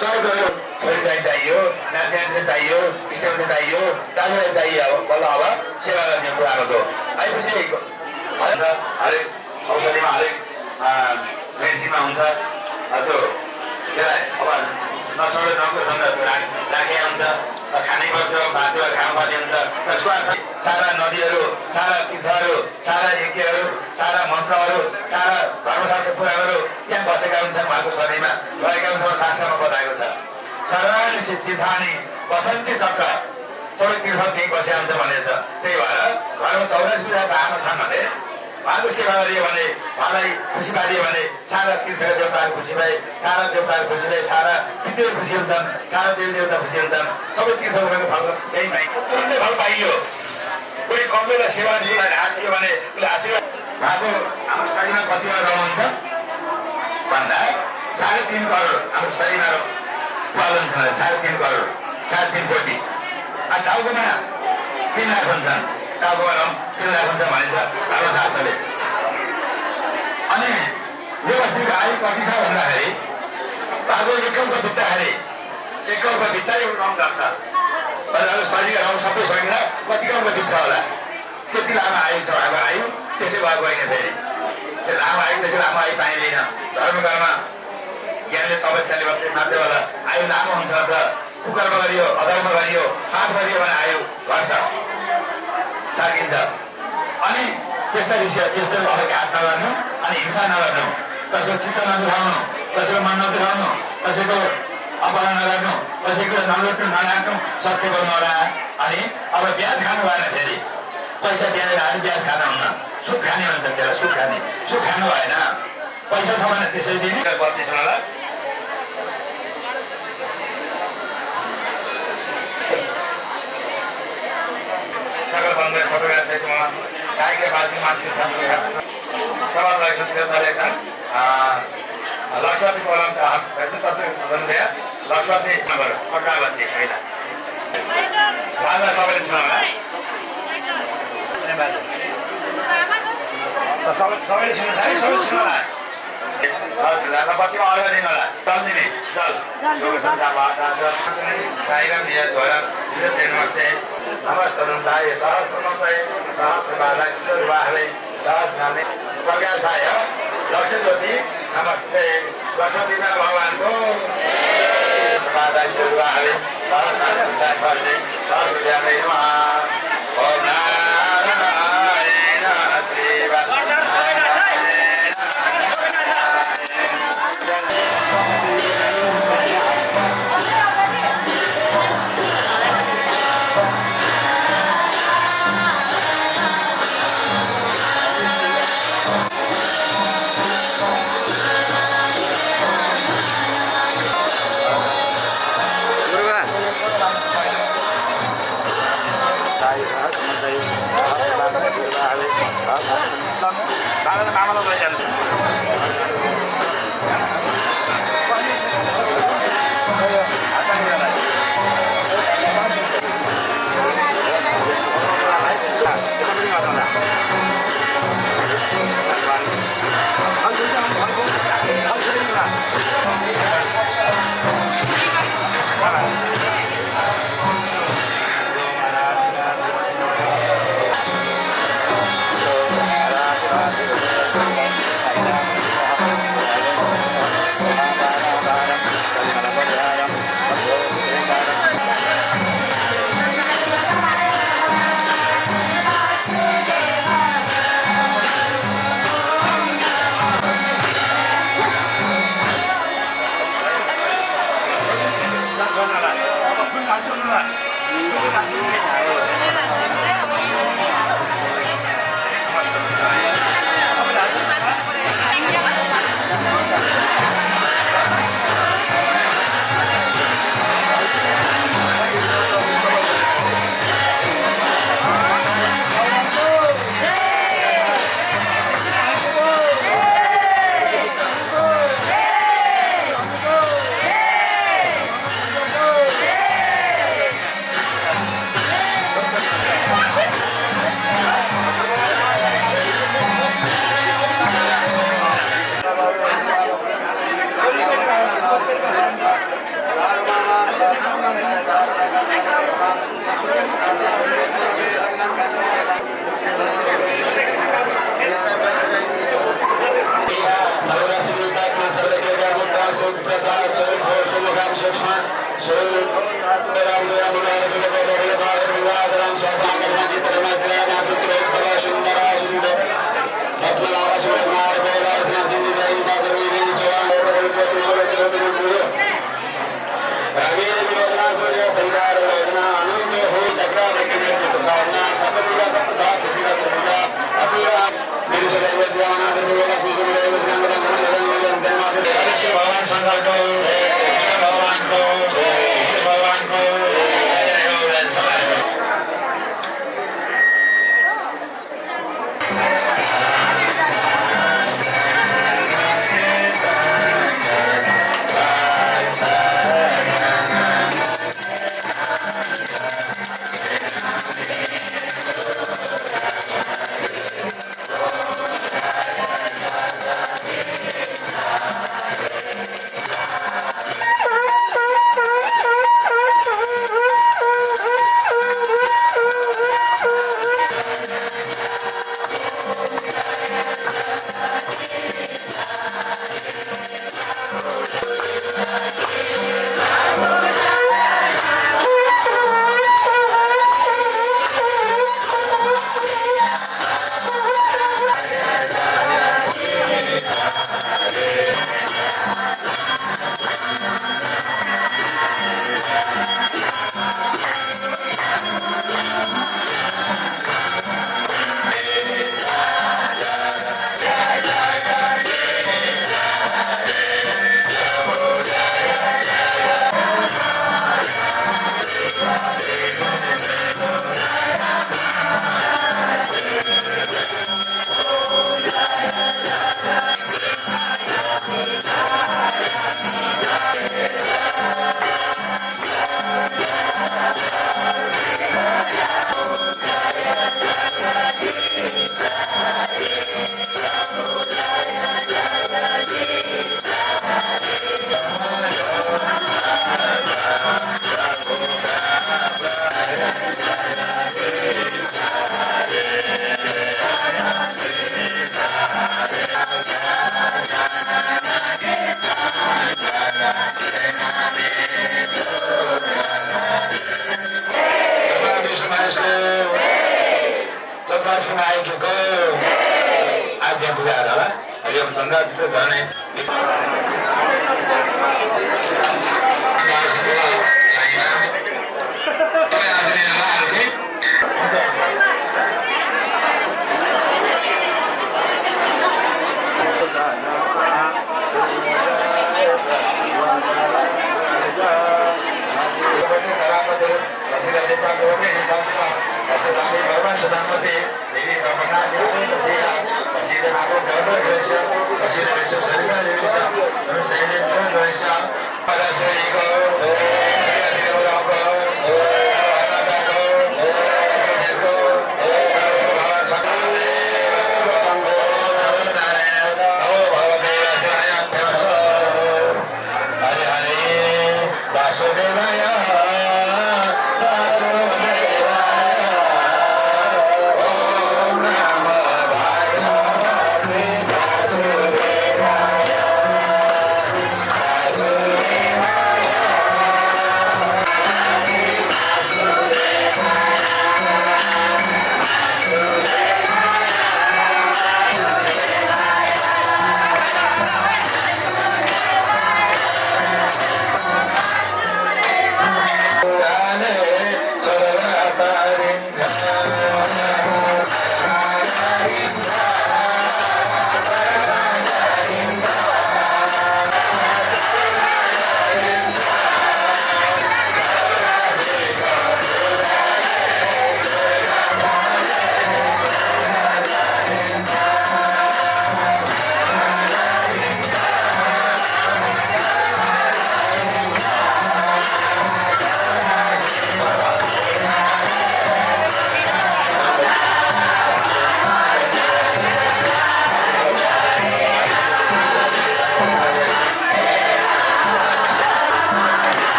सहयोग गरेको छोरी चाहियो नाति चाहियो इष्टमित्र चाहियो दाजुलाई चाहियो अब बल्ल अब सेवा गर्ने पुरानोको आएपछि हरेक औषधिमा हरेक मेडिसिनमा हुन्छ त्यो त्यसलाई अब नसोडे नकोस् भनेर राखेको हुन्छ खानै पर्थ्यो भातहरू खानुपर्ने हुन्छ त्यसको अर्थ सारा नदीहरू सारा तीर्थहरू सारा यज्ञहरू सारा मन्त्रहरू सारा धर्मशास्त्र पुराणहरू त्यहाँ बसेका हुन्छन् उहाँको शरीरमा रहेका हुन्छन् शास्त्रमा बताएको छ सर्वाणि तीर्थानि बसन्ती तत्र सबै तीर्थ त्यहीँ बसेका हुन्छ भनेको छ त्यही भएर घरमा 84 पूजाको आमा छन् भने उहाँको सेवा गरियो भने उहाँलाई खुसी पारियो भने सारा तीर्थ देवताहरू खुसी भए सारा देवताहरू खुसी भए सारा पितृहरू खुसी हुन्छन् सारा देवी देवता खुसी हुन्छन् सबै तीर्थहरूको फल त्यही पाइन्छ तुरन्तै फल पाइयो कोही कमजोरलाई सेवा दिनलाई हात दियो भने उसले आशीर्वाद उहाँको हाम्रो शरीरमा कतिवटा रङ हुन्छ भन्दा 3.5 करोड हाम्रो शरीरमा पालन छ 3.5 करोड 3.5 कोटी अनि टाउकोमा 3 लाख हुन्छन् टाउकोमा रङ 3 लाख हुन्छ भनिन्छ हाम्रो शास्त्रले अनि यो बस्तीको आयु कति छ भन्दाखेरि भागो एकौँको भित्ताखेरि एकौँको भित्ता एउटा रङ जान्छ अब शरीरको रङ सबै सकिँदा कति कौँको दिन्छ होला त्यति लामो आयु छ उहाँको आयु त्यसै भएको होइन फेरि त्यो लामो आयु त्यसै लामो आयु पाइँदैन धर्मकर्म ज्ञानले तपस्याले मात्रै होला आयु लामो हुन्छ र कुकर्म गरियो अधर्म गरियो पाप गरियो भने आयु घट्छ सकिन्छ अनि त्यस्ता विषय त्यस्तो अब घात नगर्नु अनि हिंसा नगर्नु कसैको चित्त नदुखाउनु कसैको मन नदुखाउनु कसैको अपहरण नगर्नु कसैको नलुट्नु नराख्नु सत्य बोल्नु होला अनि अब ब्याज खानु भएन फेरि पैसा ब्याज हाल्नु ब्याज खानु हुन्न सुख खाने भन्छ त्यसलाई सुख खानु भएन पैसा छ भने त्यसै दिने 32 वाला सकल बन्द सबैका सहितमा गाईका बासी मान्छे सवाल रहेछ तीर्थले एकदम लक्ष्मती बोलाउन चाहत यस्तो तत्त्व सदन दिए लक्ष्मती नगर पक्रावती पहिला बाजा सबैले सुनाउला सबैले सुनाउला बत्तीमा अर्घ दिनु होला जल दिने जल नमस्ते सहस्त्रमस्ते सहस्त्रबालाई सिद्धुर्वाहले सहस्रनामे प्रकाशाय लक्ष्मी ज्योति नमस्ते लक्ष्मी भगवानको सिद्धुर्वाहले सहस्रनामे सहस्रनामे ओम नारायण श्रीवा सूक्ष्म स्वरूप राम जय मुरार के गोविंद बाहर विवाद राम साधन करना की तरह में तेरा नाम पुत्र बड़ा सुंदर सुंदर पद्मनाभ सुकुमार गोला सिंह जय दास वीर जवान और प्रति रावीर विलोचना सूर्य संगार योजना अनंत हो चक्रा देखने की प्रसादना सतविगा सप्तसाह शिशिरा सविगा अतुरा मेरे सदैव विद्वाना देवला पूजन देव ज्ञान भगवान शंकर को भगवान को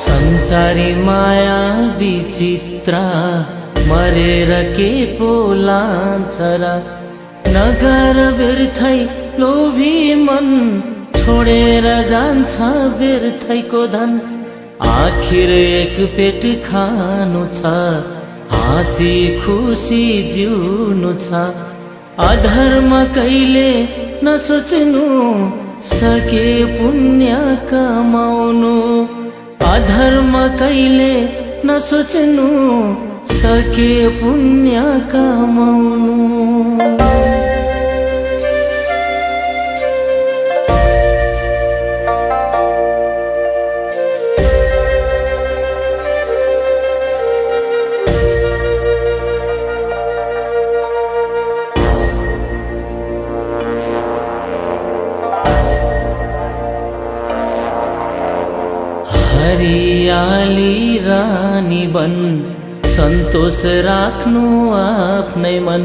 संसारी माया विचित्र मरेर के पो लान्छ र नगर व्यर्थै लोभी मन छोडेर जान्छ व्यर्थैको धन आखिर एक पेट खानु छ हाँसी खुसी जिउनु छ अधर्म कहिले नसोच्नु सके पुण्य कमाउनु अधर्म कहिले नसोच्नु सके पुण्य कमाउनु हरियाली रानी बन सन्तोष राख्नु आफ्नै मन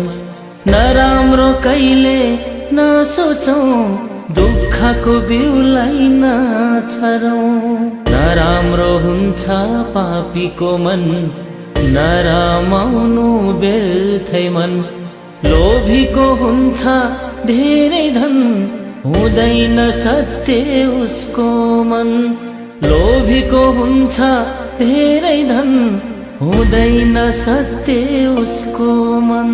नराम्रो कहिले नसोचौं दुःखको बिउलाई नछरौं नराम्रो हुन्छ पापीको मन नरामाउनु व्यर्थै मन लोभीको हुन्छ धेरै धन हुँदैन सत्य उसको मन लोभीको हुन्छ धेरै धन हुँदैन सत्य उसको मन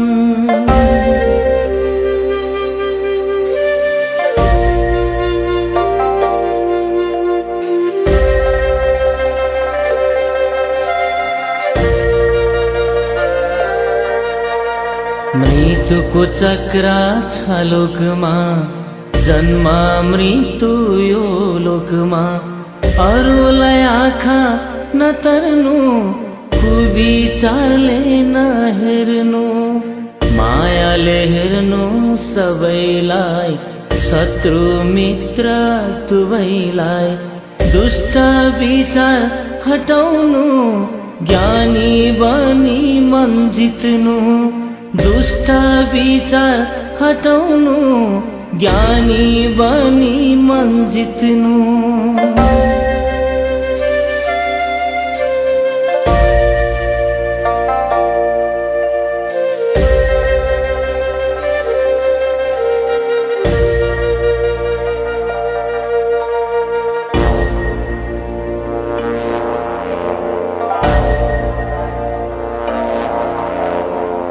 मृत्युको चक्र छ लोकमा जन्म मृत्यु यो लोकमा अरूलाई आँखा नतर्नु कुविचारले नहेर्नु मायाले हेर्नु सबैलाई शत्रु मित्र दुवैलाई दुष्ट विचार हटाउनु ज्ञानी बनी मन जित्नु दुष्ट विचार हटाउनु ज्ञानी बनी मन जित्नु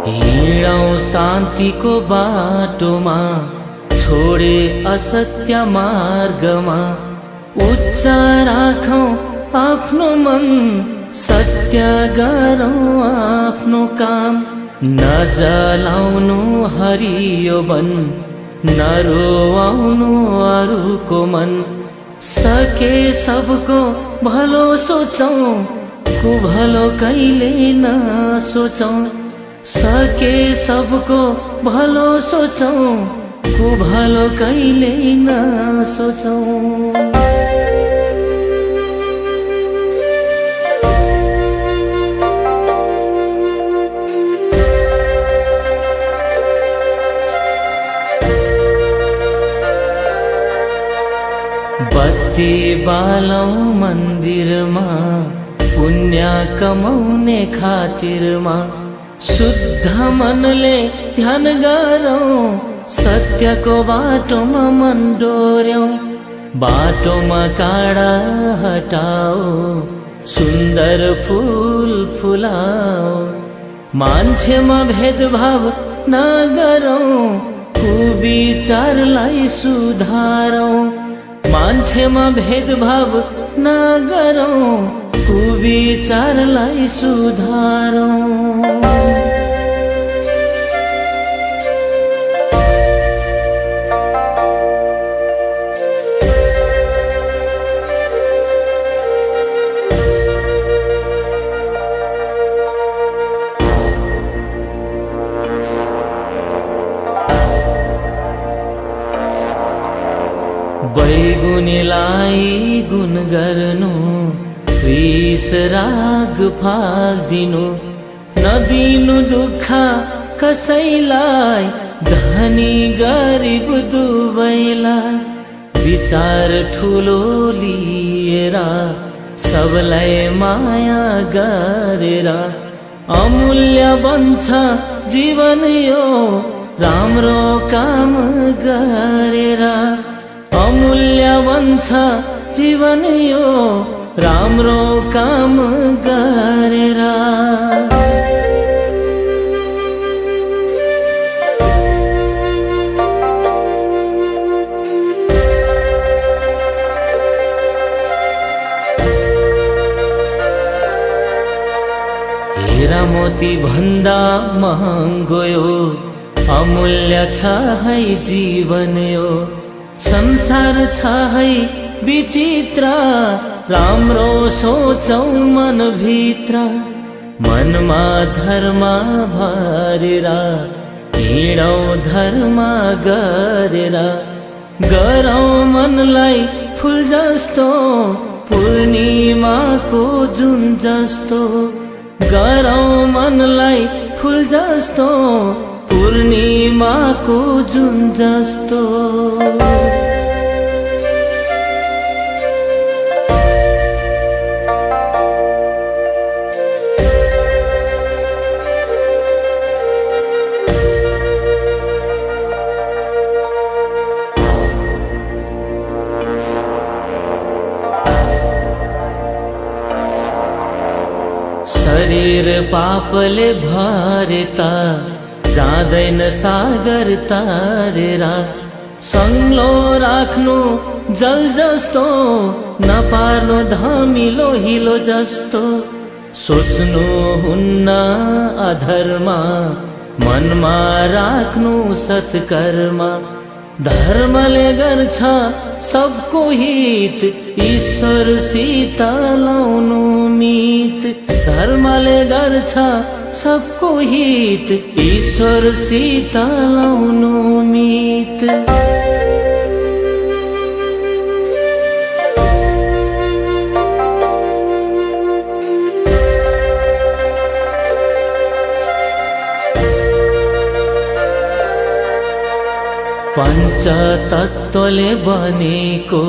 हिँडौं शान्तिको बाटोमा छोडे असत्य मार्गमा उच्च राखौं आफ्नो मन सत्य गरौं आफ्नो काम नजलाउनु हरियो वन नरोआउनु अरूको मन सके सबको भलो सोचौं कुभलो कहिले नसोचौं सके सबको भलो सोचौं कुभलो कहिले नसोचौं बत्ती बालौं मन्दिरमा पुण्य कमाउने खातिरमा शुद्ध मनले ध्यान गरौँ, सत्यको बाटोमा मन डोर्यौँ। बाटोमा काँडा हटाओ, सुन्दर फूल फुलाओ। मान्छेमा भेदभाव नगरौँ, कुविचारलाई सुधारौँ। मान्छेमा भेदभाव नगरौँ, कुविचारलाई सुधारौँ। बैगुनीलाई गुण गर्नु, विष राग फाल्दिनु। नदिनु दुःख कसैलाई, धनी गरिब दुवैलाई। विचार ठुलो लिएर सबलाई माया गरेर, अमूल्य बन्छ जीवन यो राम्रो काम गरेर। अमूल्य बन्छ जीवन यो राम्रो काम गरेर। हीरा मोती भन्दा महँगो यो, अमूल्य छ है जीवन यो। संसार छ है विचित्र, राम्रो सोचौँ मन भित्र। मनमा धर्म भरेर हिँडौँ धर्म गरेर। गरौँ मनलाई फुल जस्तो, पूर्णिमाको जुन जस्तो। गरौँ मनलाई फुल जस्तो, पूर्णिमाको जुन जस्तो। शरीर पापले भरेता, जाँदैन सागर तारेर। सङ्लो राख्नु जल जस्तो, नपार्नु धमिलो हिलो जस्तो। सोच्नु हुन्न अधर्म, मनमा राख्नु सत्कर्म। धर्मले गर्छ सबको हित, ईश्वरसित लाउनु मित। धर्मले गर्छ सबको हित, ईश्वरसित लाउनु मित। पञ्चतत्त्वले बनेको,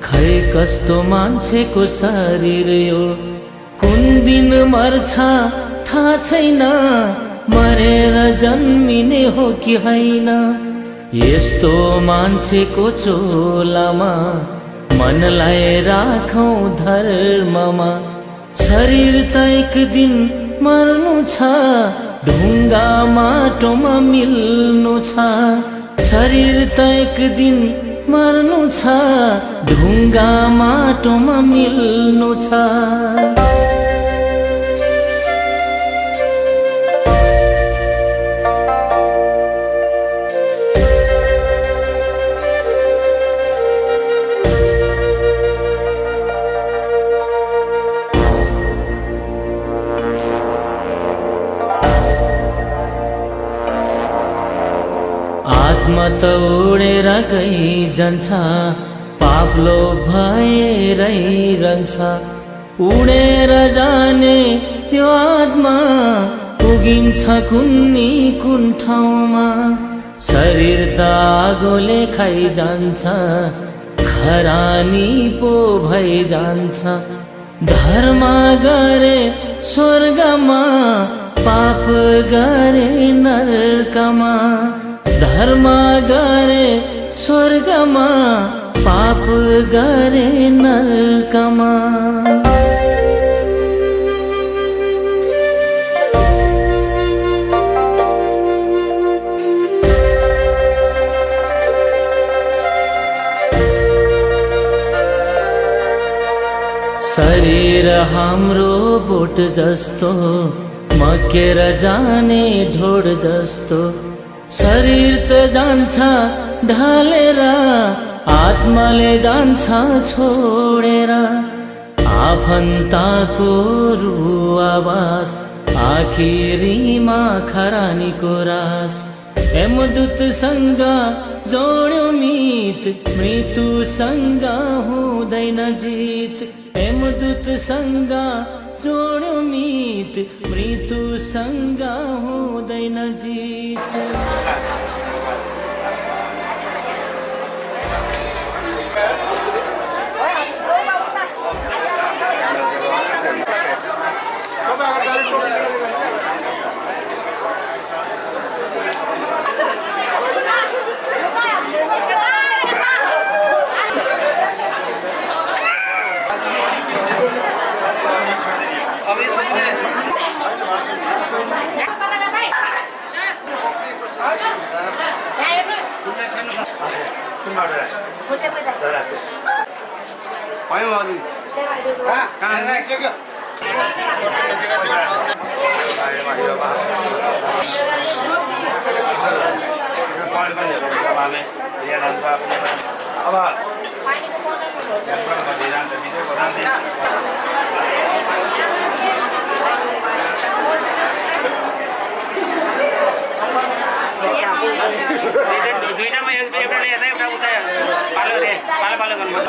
खै कस्तो मान्छेको शरीर यो। कुन दिन मर्छ थाहा छैन, मरेर जन्मिने हो कि होइन। यस्तो मान्छेको चोलामा मनलाई राखौँ धर्ममा। शरीर त एक दिन मर्नु छ, ढुङ्गा माटोमा मिल्नु छ। शरीर त एक दिन मर्नु छ, ढुङ्गा माटोमा मिल्नु छ। आत्मा त उडेर गइजान्छ, पाप्लो भएरै रहन्छ। उडेर जाने यो आत्मा, पुगिन्छ कुन्नी कुन ठाउँमा। शरीर त आगोले खाइजान्छ, खरानी पो भइजान्छ। धर्म गरे स्वर्गमा, पाप गरे नरकमा, धर्म गरे स्वर्गमा, पाप गरे नरकमा। शरीर हाम्रो बोट जस्तो, मकेर जाने ढोड जस्तो, शरीर त जान्छ ढलेर, आत्माले जान्छ छोडेर। आफन्तको रुवावास, आखिरीमा खरानीको रास। यमदूतसँग जोड्यो मित, मृत्युसँग हुँदैन जित। यमदूतसँग जोड्यो मित, मृत्युसँग हुँदैन जित। दुईटामा एउटाले यता एउटा उता पालो रे पालो पालो गर्नु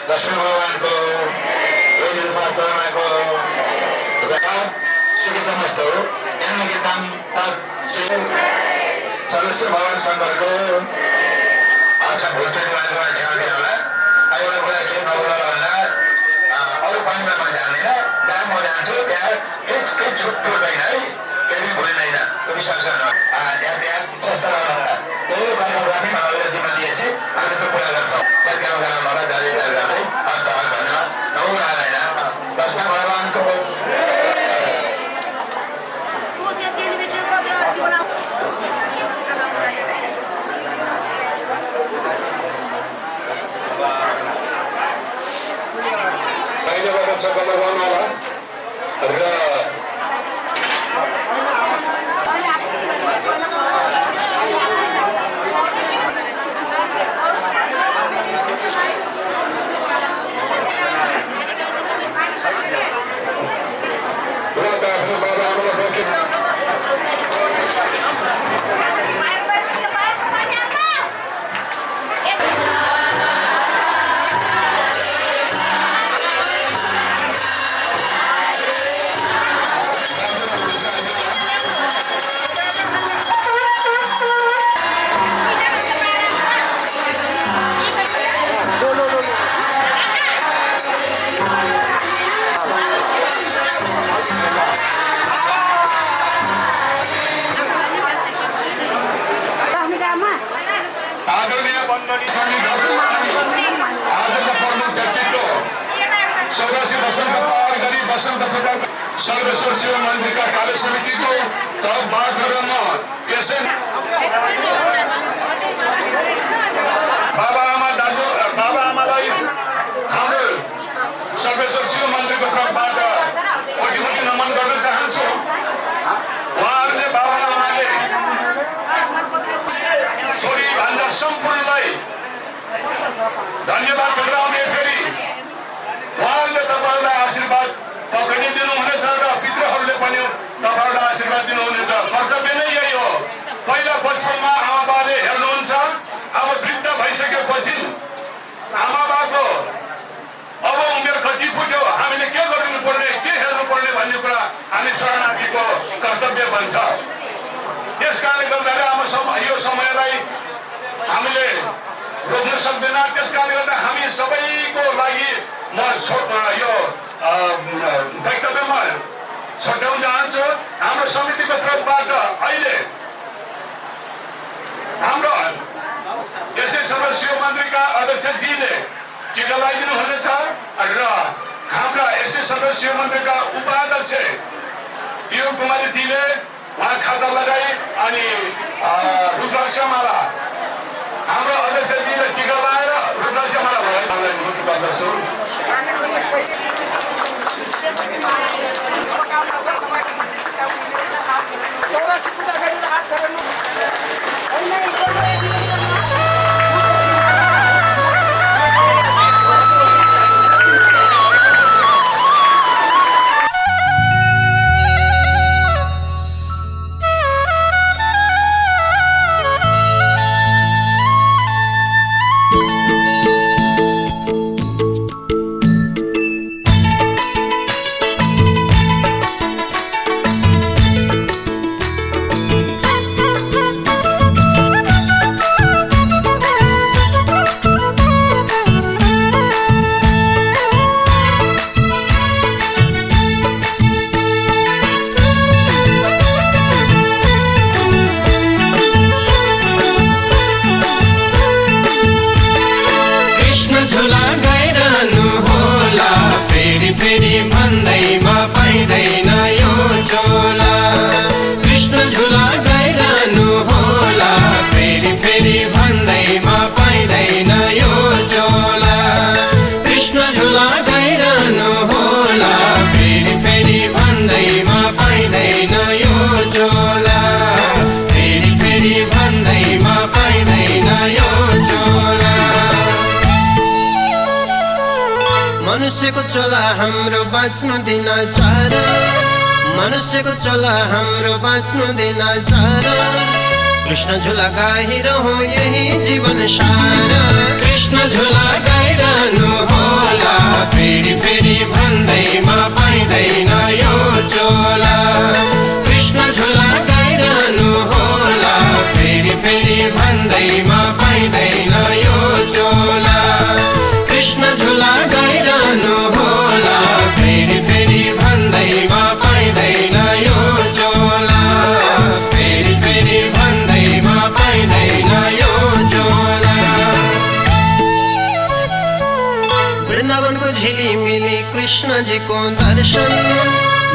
लक्ष्मी भगवानको शास्त्रमाको सुगीतमस्तो यहाँ गीतम सर्वेश्वर भगवान शङ्करको आशा भोल्टेज माध्यमबाट सेवा दिनु होला। एउटा कुरा के नबोला भन्दा अरू पानीमा म जान्दिनँ, जहाँ म जान्छु त्यहाँ केही छुट्दैन है, केही भुलिँदैन। विश्वास गर्नु यातायात सस्ता गर्नु त्यो कर्मचारी मलाई जिम्मा दिएपछि हामीले त्यो पुरा गर्छौँ। मलाई जारी गर्दै हस्त धन्यवाद नहुँदैन लक्ष्मी भगवानको अहिलेबाट सफल गर्नु होला र आजका प्रमुख व्यक्तित्व 84 वर्षको पार गरी वसन्त पूजा सर्वेश्वर शिव मन्दिरका कार्य समितिको तर्फबाट म यसै बाबा आमालाई हाम्रो सर्वेश्वर शिव मन्दिरको तर्फबाट कोटी नमन गर्न चाहन्छु। उहाँहरूले बाबा आमाले छोरी भन्दा सम्पूर्णलाई धन्यवाद टक्राउने फेरि उहाँहरूले तपाईँहरूलाई आशीर्वाद पक्कै नै दिनुहुनेछ र पितृहरूले पनि तपाईँहरूलाई आशीर्वाद दिनुहुनेछ। कर्तव्य नै यही हो। पहिला बचपनमा आमा बाले हेर्नुहुन्छ, अब वृद्ध भइसकेपछि आमा बाको अब उमेर कति पुग्यो, हामीले के गर्नुपर्ने, के हेर्नुपर्ने भन्ने कुरा हामी शरणार्थीको कर्तव्य बन्छ। त्यस कारणले गर्दा यो समयलाई हामीले रोक्न सक्दैन। त्यस कारणले गर्दा हामी सबैको लागि म यो वक्तव्यमा छुट्याउन चाहन्छु। हाम्रो समितिको तर्फबाट अहिले हाम्रो यसै सर्वशिव मन्दिरका अध्यक्षजीले टिका लगाइदिनु हुनेछ र हाम्रा यसै सर्वशिव मन्दिरका उपाध्यक्ष यो कुमारीजीले उहाँ खाता लगाई अनि रुद्राक्षमाला हाम्रो अध्यक्षजीले टिका लगाएर रुद्राक्षमाला भएकोलाई अनुरोध गर्दछु। मनुष्यको चोला हाम्रो बाँच्नु दिन चार, मनुष्यको चोला हाम्रो बाँच्नु दिन चार। कृष्ण झोला गाइरहँ यही जीवन सारा, कृष्ण झोला गाइरहनु होला फेरि फेरि भन्दैमा पाइँदैन यो चोला। कृष्ण झोला गाइरहनु होला फेरि फेरि भन्दैमा पाइँदैन यो चोला। कृष्ण झोला गाइरहनु होला फेरि फेरि भन्दैमा पाइँदैन यो चोला। फेरि फेरि भन्दैमा पाइँदैन यो चोला। वृन्दावनको झिलिमिली कृष्णजीको दर्शन,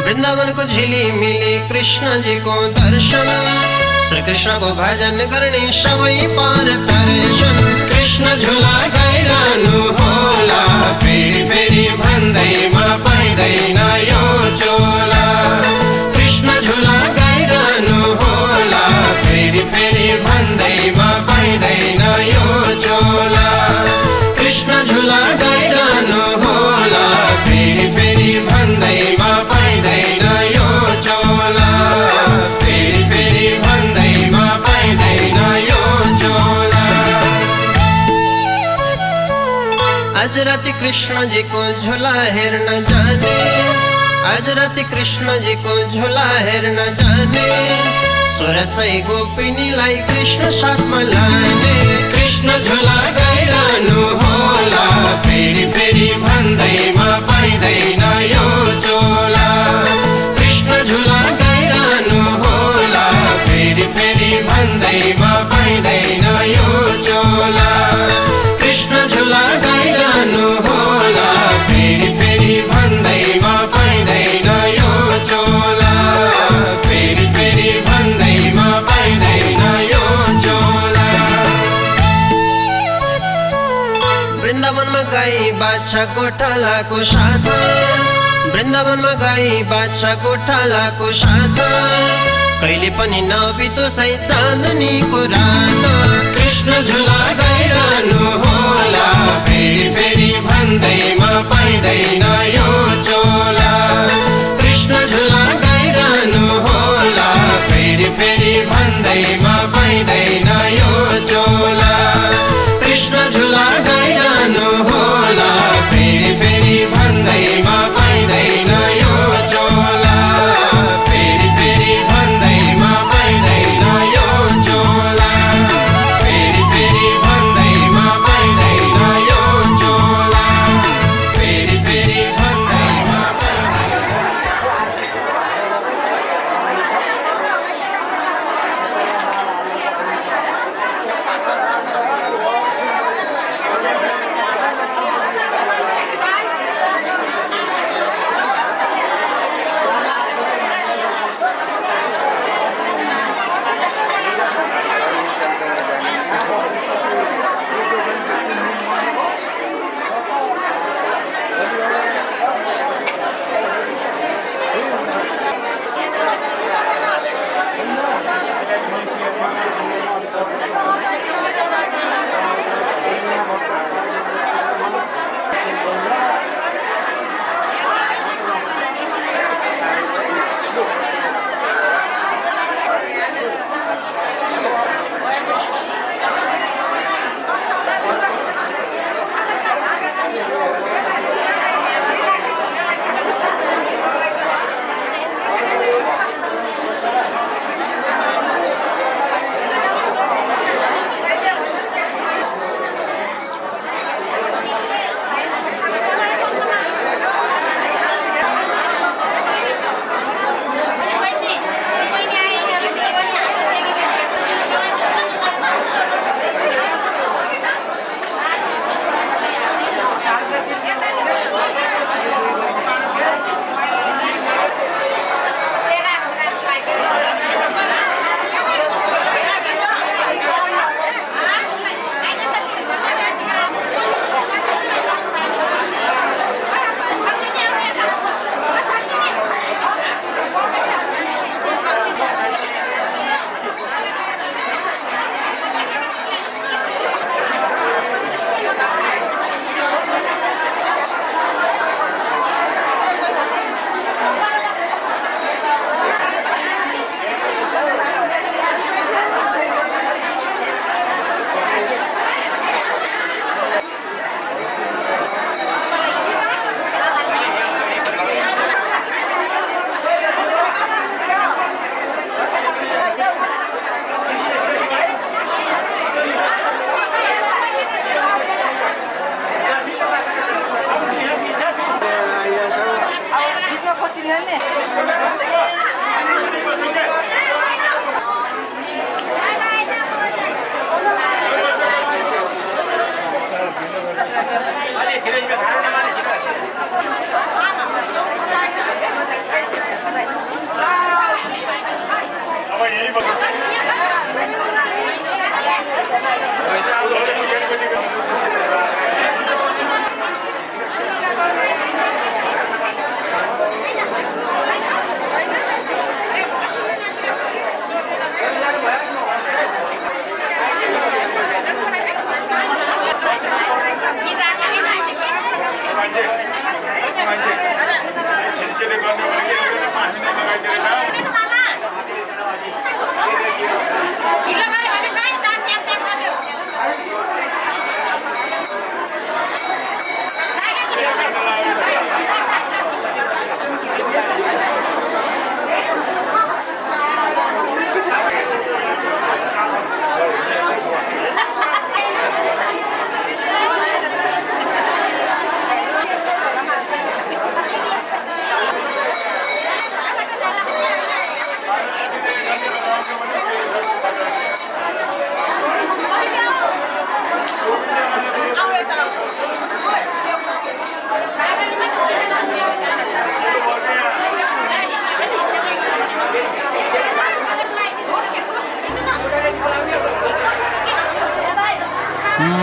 वृन्दावनको झिलिमिली कृष्णजीको दर्शन। श्री कृष्णको भजन गर्ने सबै पार तर्छन्। कृष्ण झोला गाइरहनु होला फेरि फेरि भन्दैमा पाइँदैन यो चोला। कृष्ण झोला गाइरहनु होला फेरि फेरि भन्दैमा पाइँदैन यो चोला। कृष्ण झोला गाइरहनु होला फेरि फेरि भन्दैमा पाइँदैन यो चोला। फेरि फेरि भन्दैमा पाइँदैन यो चोला। आज राति कृष्णजीको झोला हेर्न जाने, आज राति कृष्णजीको झोला हेर्न जाने। 1600 गोपिनीलाई कृष्ण साथमा लाने। कृष्ण झोला गाइरहनु होला फेरि फेरि भन्दैमा पाइँदैन यो चोला। कृष्ण झोला गाइरहनु होला फेरि फेरि भन्दैमा पाइँदैन यो चोला। बादशाह गोठालाको साथ वृन्दावनमा गाई बादशाह गोठालाको साथ कहिले पनि नबितोस् है चाँदनीको रात कृष्ण झुला गाइरहनु होला फेरि फेरि भन्दैमा पाइँदैन यो चोला कृष्ण झुला गाइरहनु होला फेरि फेरि भन्दैमा पाइँदैन यो चोला कृष्ण झुला गाइरहनु होला फेरि फेरि भन्दैमा पाइँदैन यो चोला फेरि फेरि भन्दैमा पाइँदैन यो चोला फेरि फेरि भन्दैमा पाइँदैन यो चोला फेरि फेरि भन्दैमा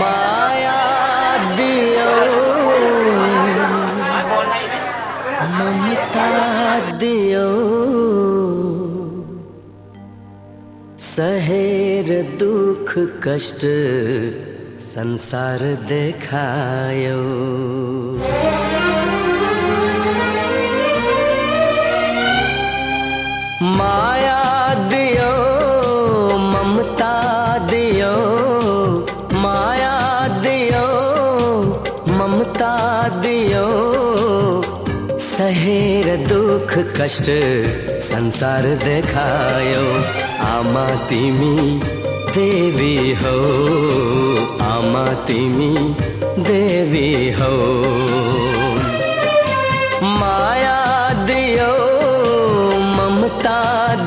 माया दियो सहेर दुख कष्ट संसार देखायो माया दियो ममता दियो माया दियो ममता दियो सहेर दुख कष्ट संसार देखायो आमा तिमी देवी हो आमा तिमी देवी हो माया दियो ममता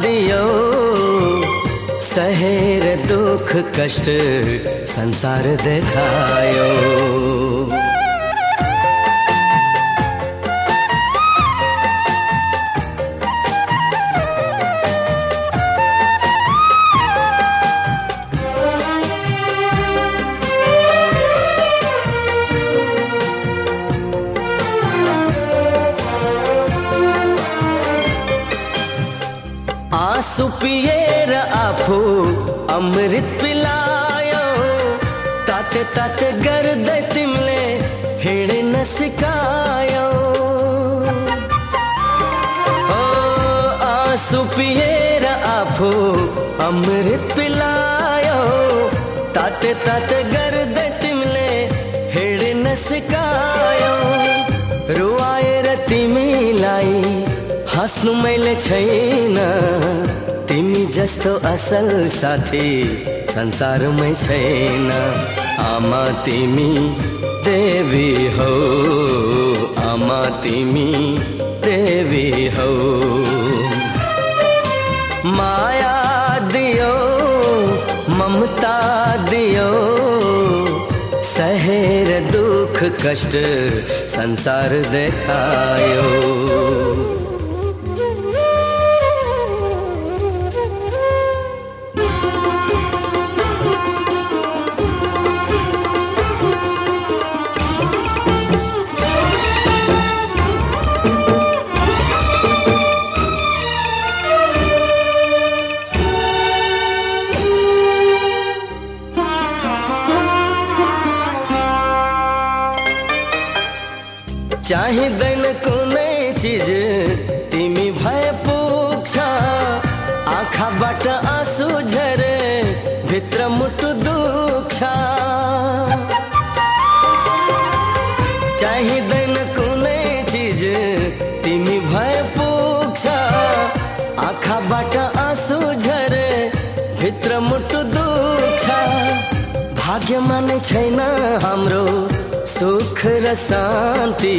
दियो सहेर दुख कष्ट संसार देखायो आँसु पिएर आफू अमृत पिलायो ताते ताते गर्दै तिमीले हिँड्न सिकायो ओ आँसु पिएर आफू अमृत पिलायो ताते ताते गर्दै तिमीले हिँड्न सिकायो रुवाएर तिमीलाई हाँस्नु मैले छैन तिमी जस्तो असल साथी संसारमै छैन आमा तिमी देवी हो आमा तिमी देवी हो माया दियो ममता दियो सहेर दुख कष्ट संसार देखायो चाहिँदैन कुनै चिज तिमी भए पुग्छ आँखाबाट आँसु झरे भित्र मुटु दुख्छ चाहिँदैन कुनै चिज तिमी भए पुग्छ आँखाबाट आँसु झरे भित्र मुटु दुख्छ भाग्यमा नै छैन हाम्रो सुख र शान्ति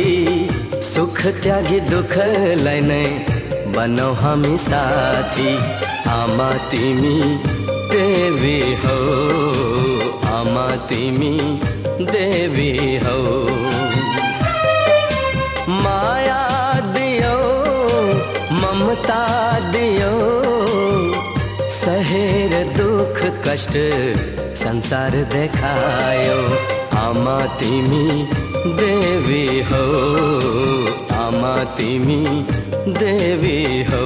सुख त्यागी दुःखलाई नै बनाऊ हामी साथी आमा तिमी देवी हो आमा तिमी देवी हो माया दियो ममता दियो सहेर दुख कष्ट संसार देखायो आमा तिमी देवी हो आमा तिमी देवी हो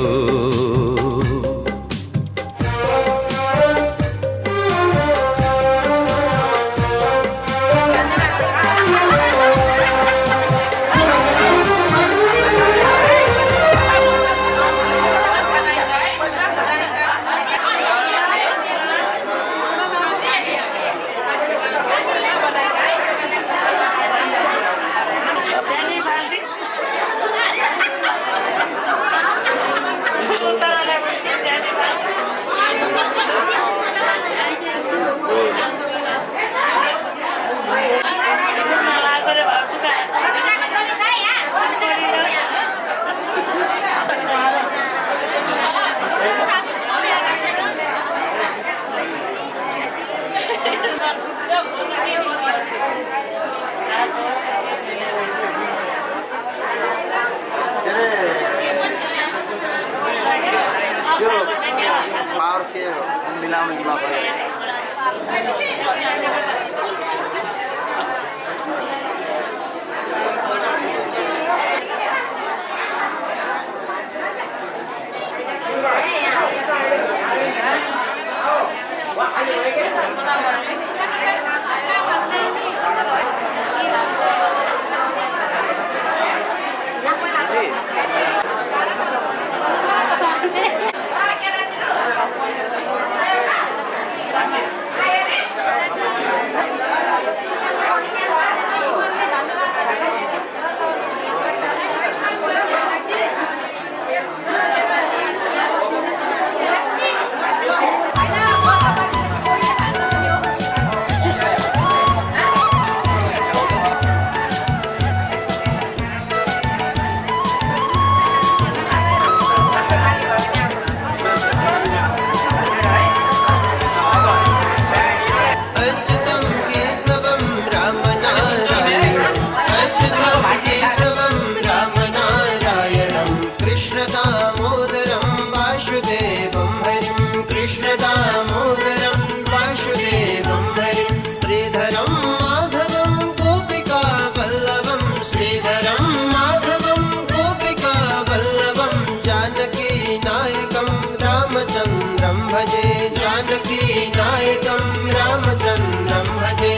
अच्युतं केशवं रामनारायणम् अच्युतं केशवं रामनारायणं कृष्णदामोदरं वासुदेवं हरिं कृष्णदामोदरं वासुदेवं हरिं श्रीधरं माधवं गोपिका वल्लभं श्रीधरं माधवं गोपिका वल्लभं जानकी नायकं रामचन्द्रं भजे जानकी नायकं रामचन्द्रं भजे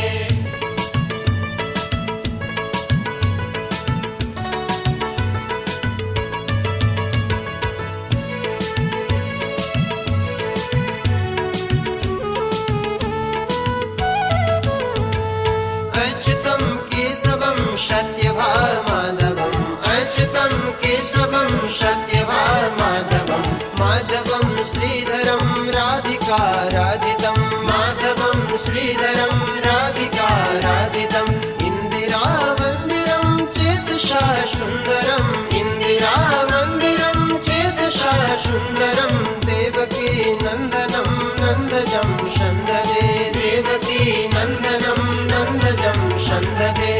अच्युतं केशवं सत्यभामाधवम् अच्युतं केशवं सत्यभामाधवं माधवं श्रीधरं राधिकाराधितं माधवं श्रीधरं राधिकाराधितम् इन्दिरामन्दिरं चेतसा सुन्दरम् इन्दिरामन्दिरं चेतसा सुन्दरं देवकी नन्दनं नन्दजं सन्ददे देवकी नन्दनं नन्दजं सन्ददे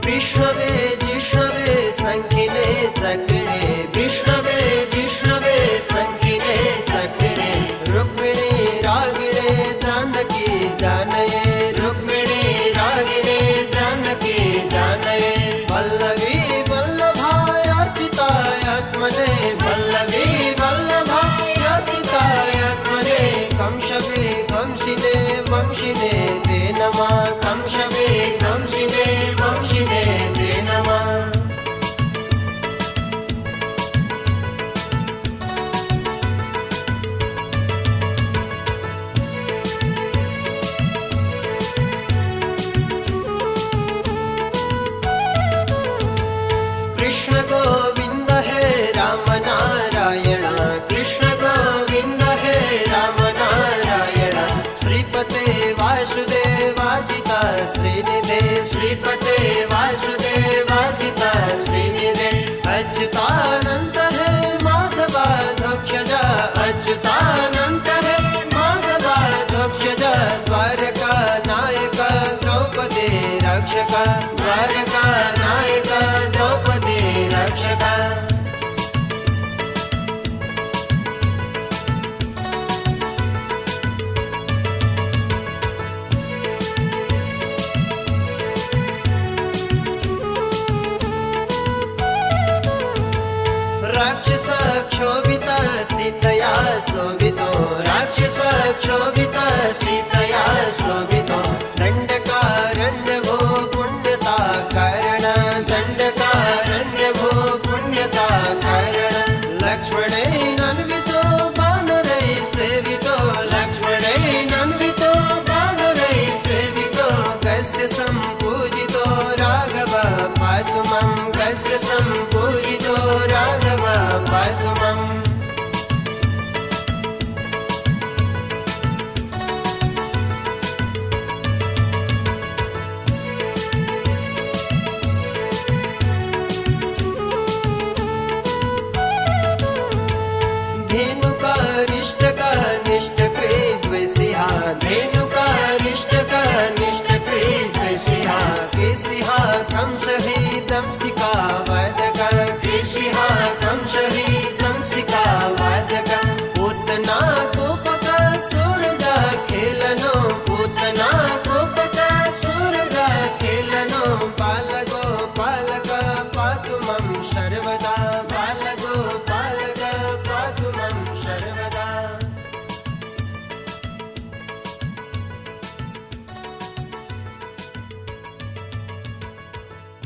विष्णवे जिष्णवे संखिने चक्रिणे विष्णवे जिष्णवे संखिने चक्रिणे रुक्मिणी रागिणे जानकी जानये रुक्मिणी रागिणे जानकी जानये वल्लभी वल्लभायार्चितायात्मने वल्लभी वल्लभायार्चितायात्मने कंशवे कंसिने वंशिने ते नमः कंशवे कंसिने वंशिने ते नमः कृष्ण गोविंद हे राम नारायण कृष्ण गोविंद हे राम नारायण श्रीपते वासुदेवाजिता श्रीनिधे श्रीपते वासुदेवाजिता श्रीनिधे अच्युतानंत हे माधवाध्यक्ष अच्युतानंत हे माधवाध्यक्ष द्वारका नायक द्रौपदी रक्षक द्वारका नायक द्रौपदी रक्षक राक्षस क्षोभित सीतया शोभितो राक्षस क्षोभित सीतया शोभितो दंडकारण्य भो पुण्यता कारण दंडकारण्य भो पुण्यता कारण लक्ष्मणेनन्वितो वानरै सेवितो लक्ष्मणेनन्वितो वानरै सेवितो कस्य सम्पूजितो राघव पातु मम कस्य सम्पूजितो राघव पातु मम बालक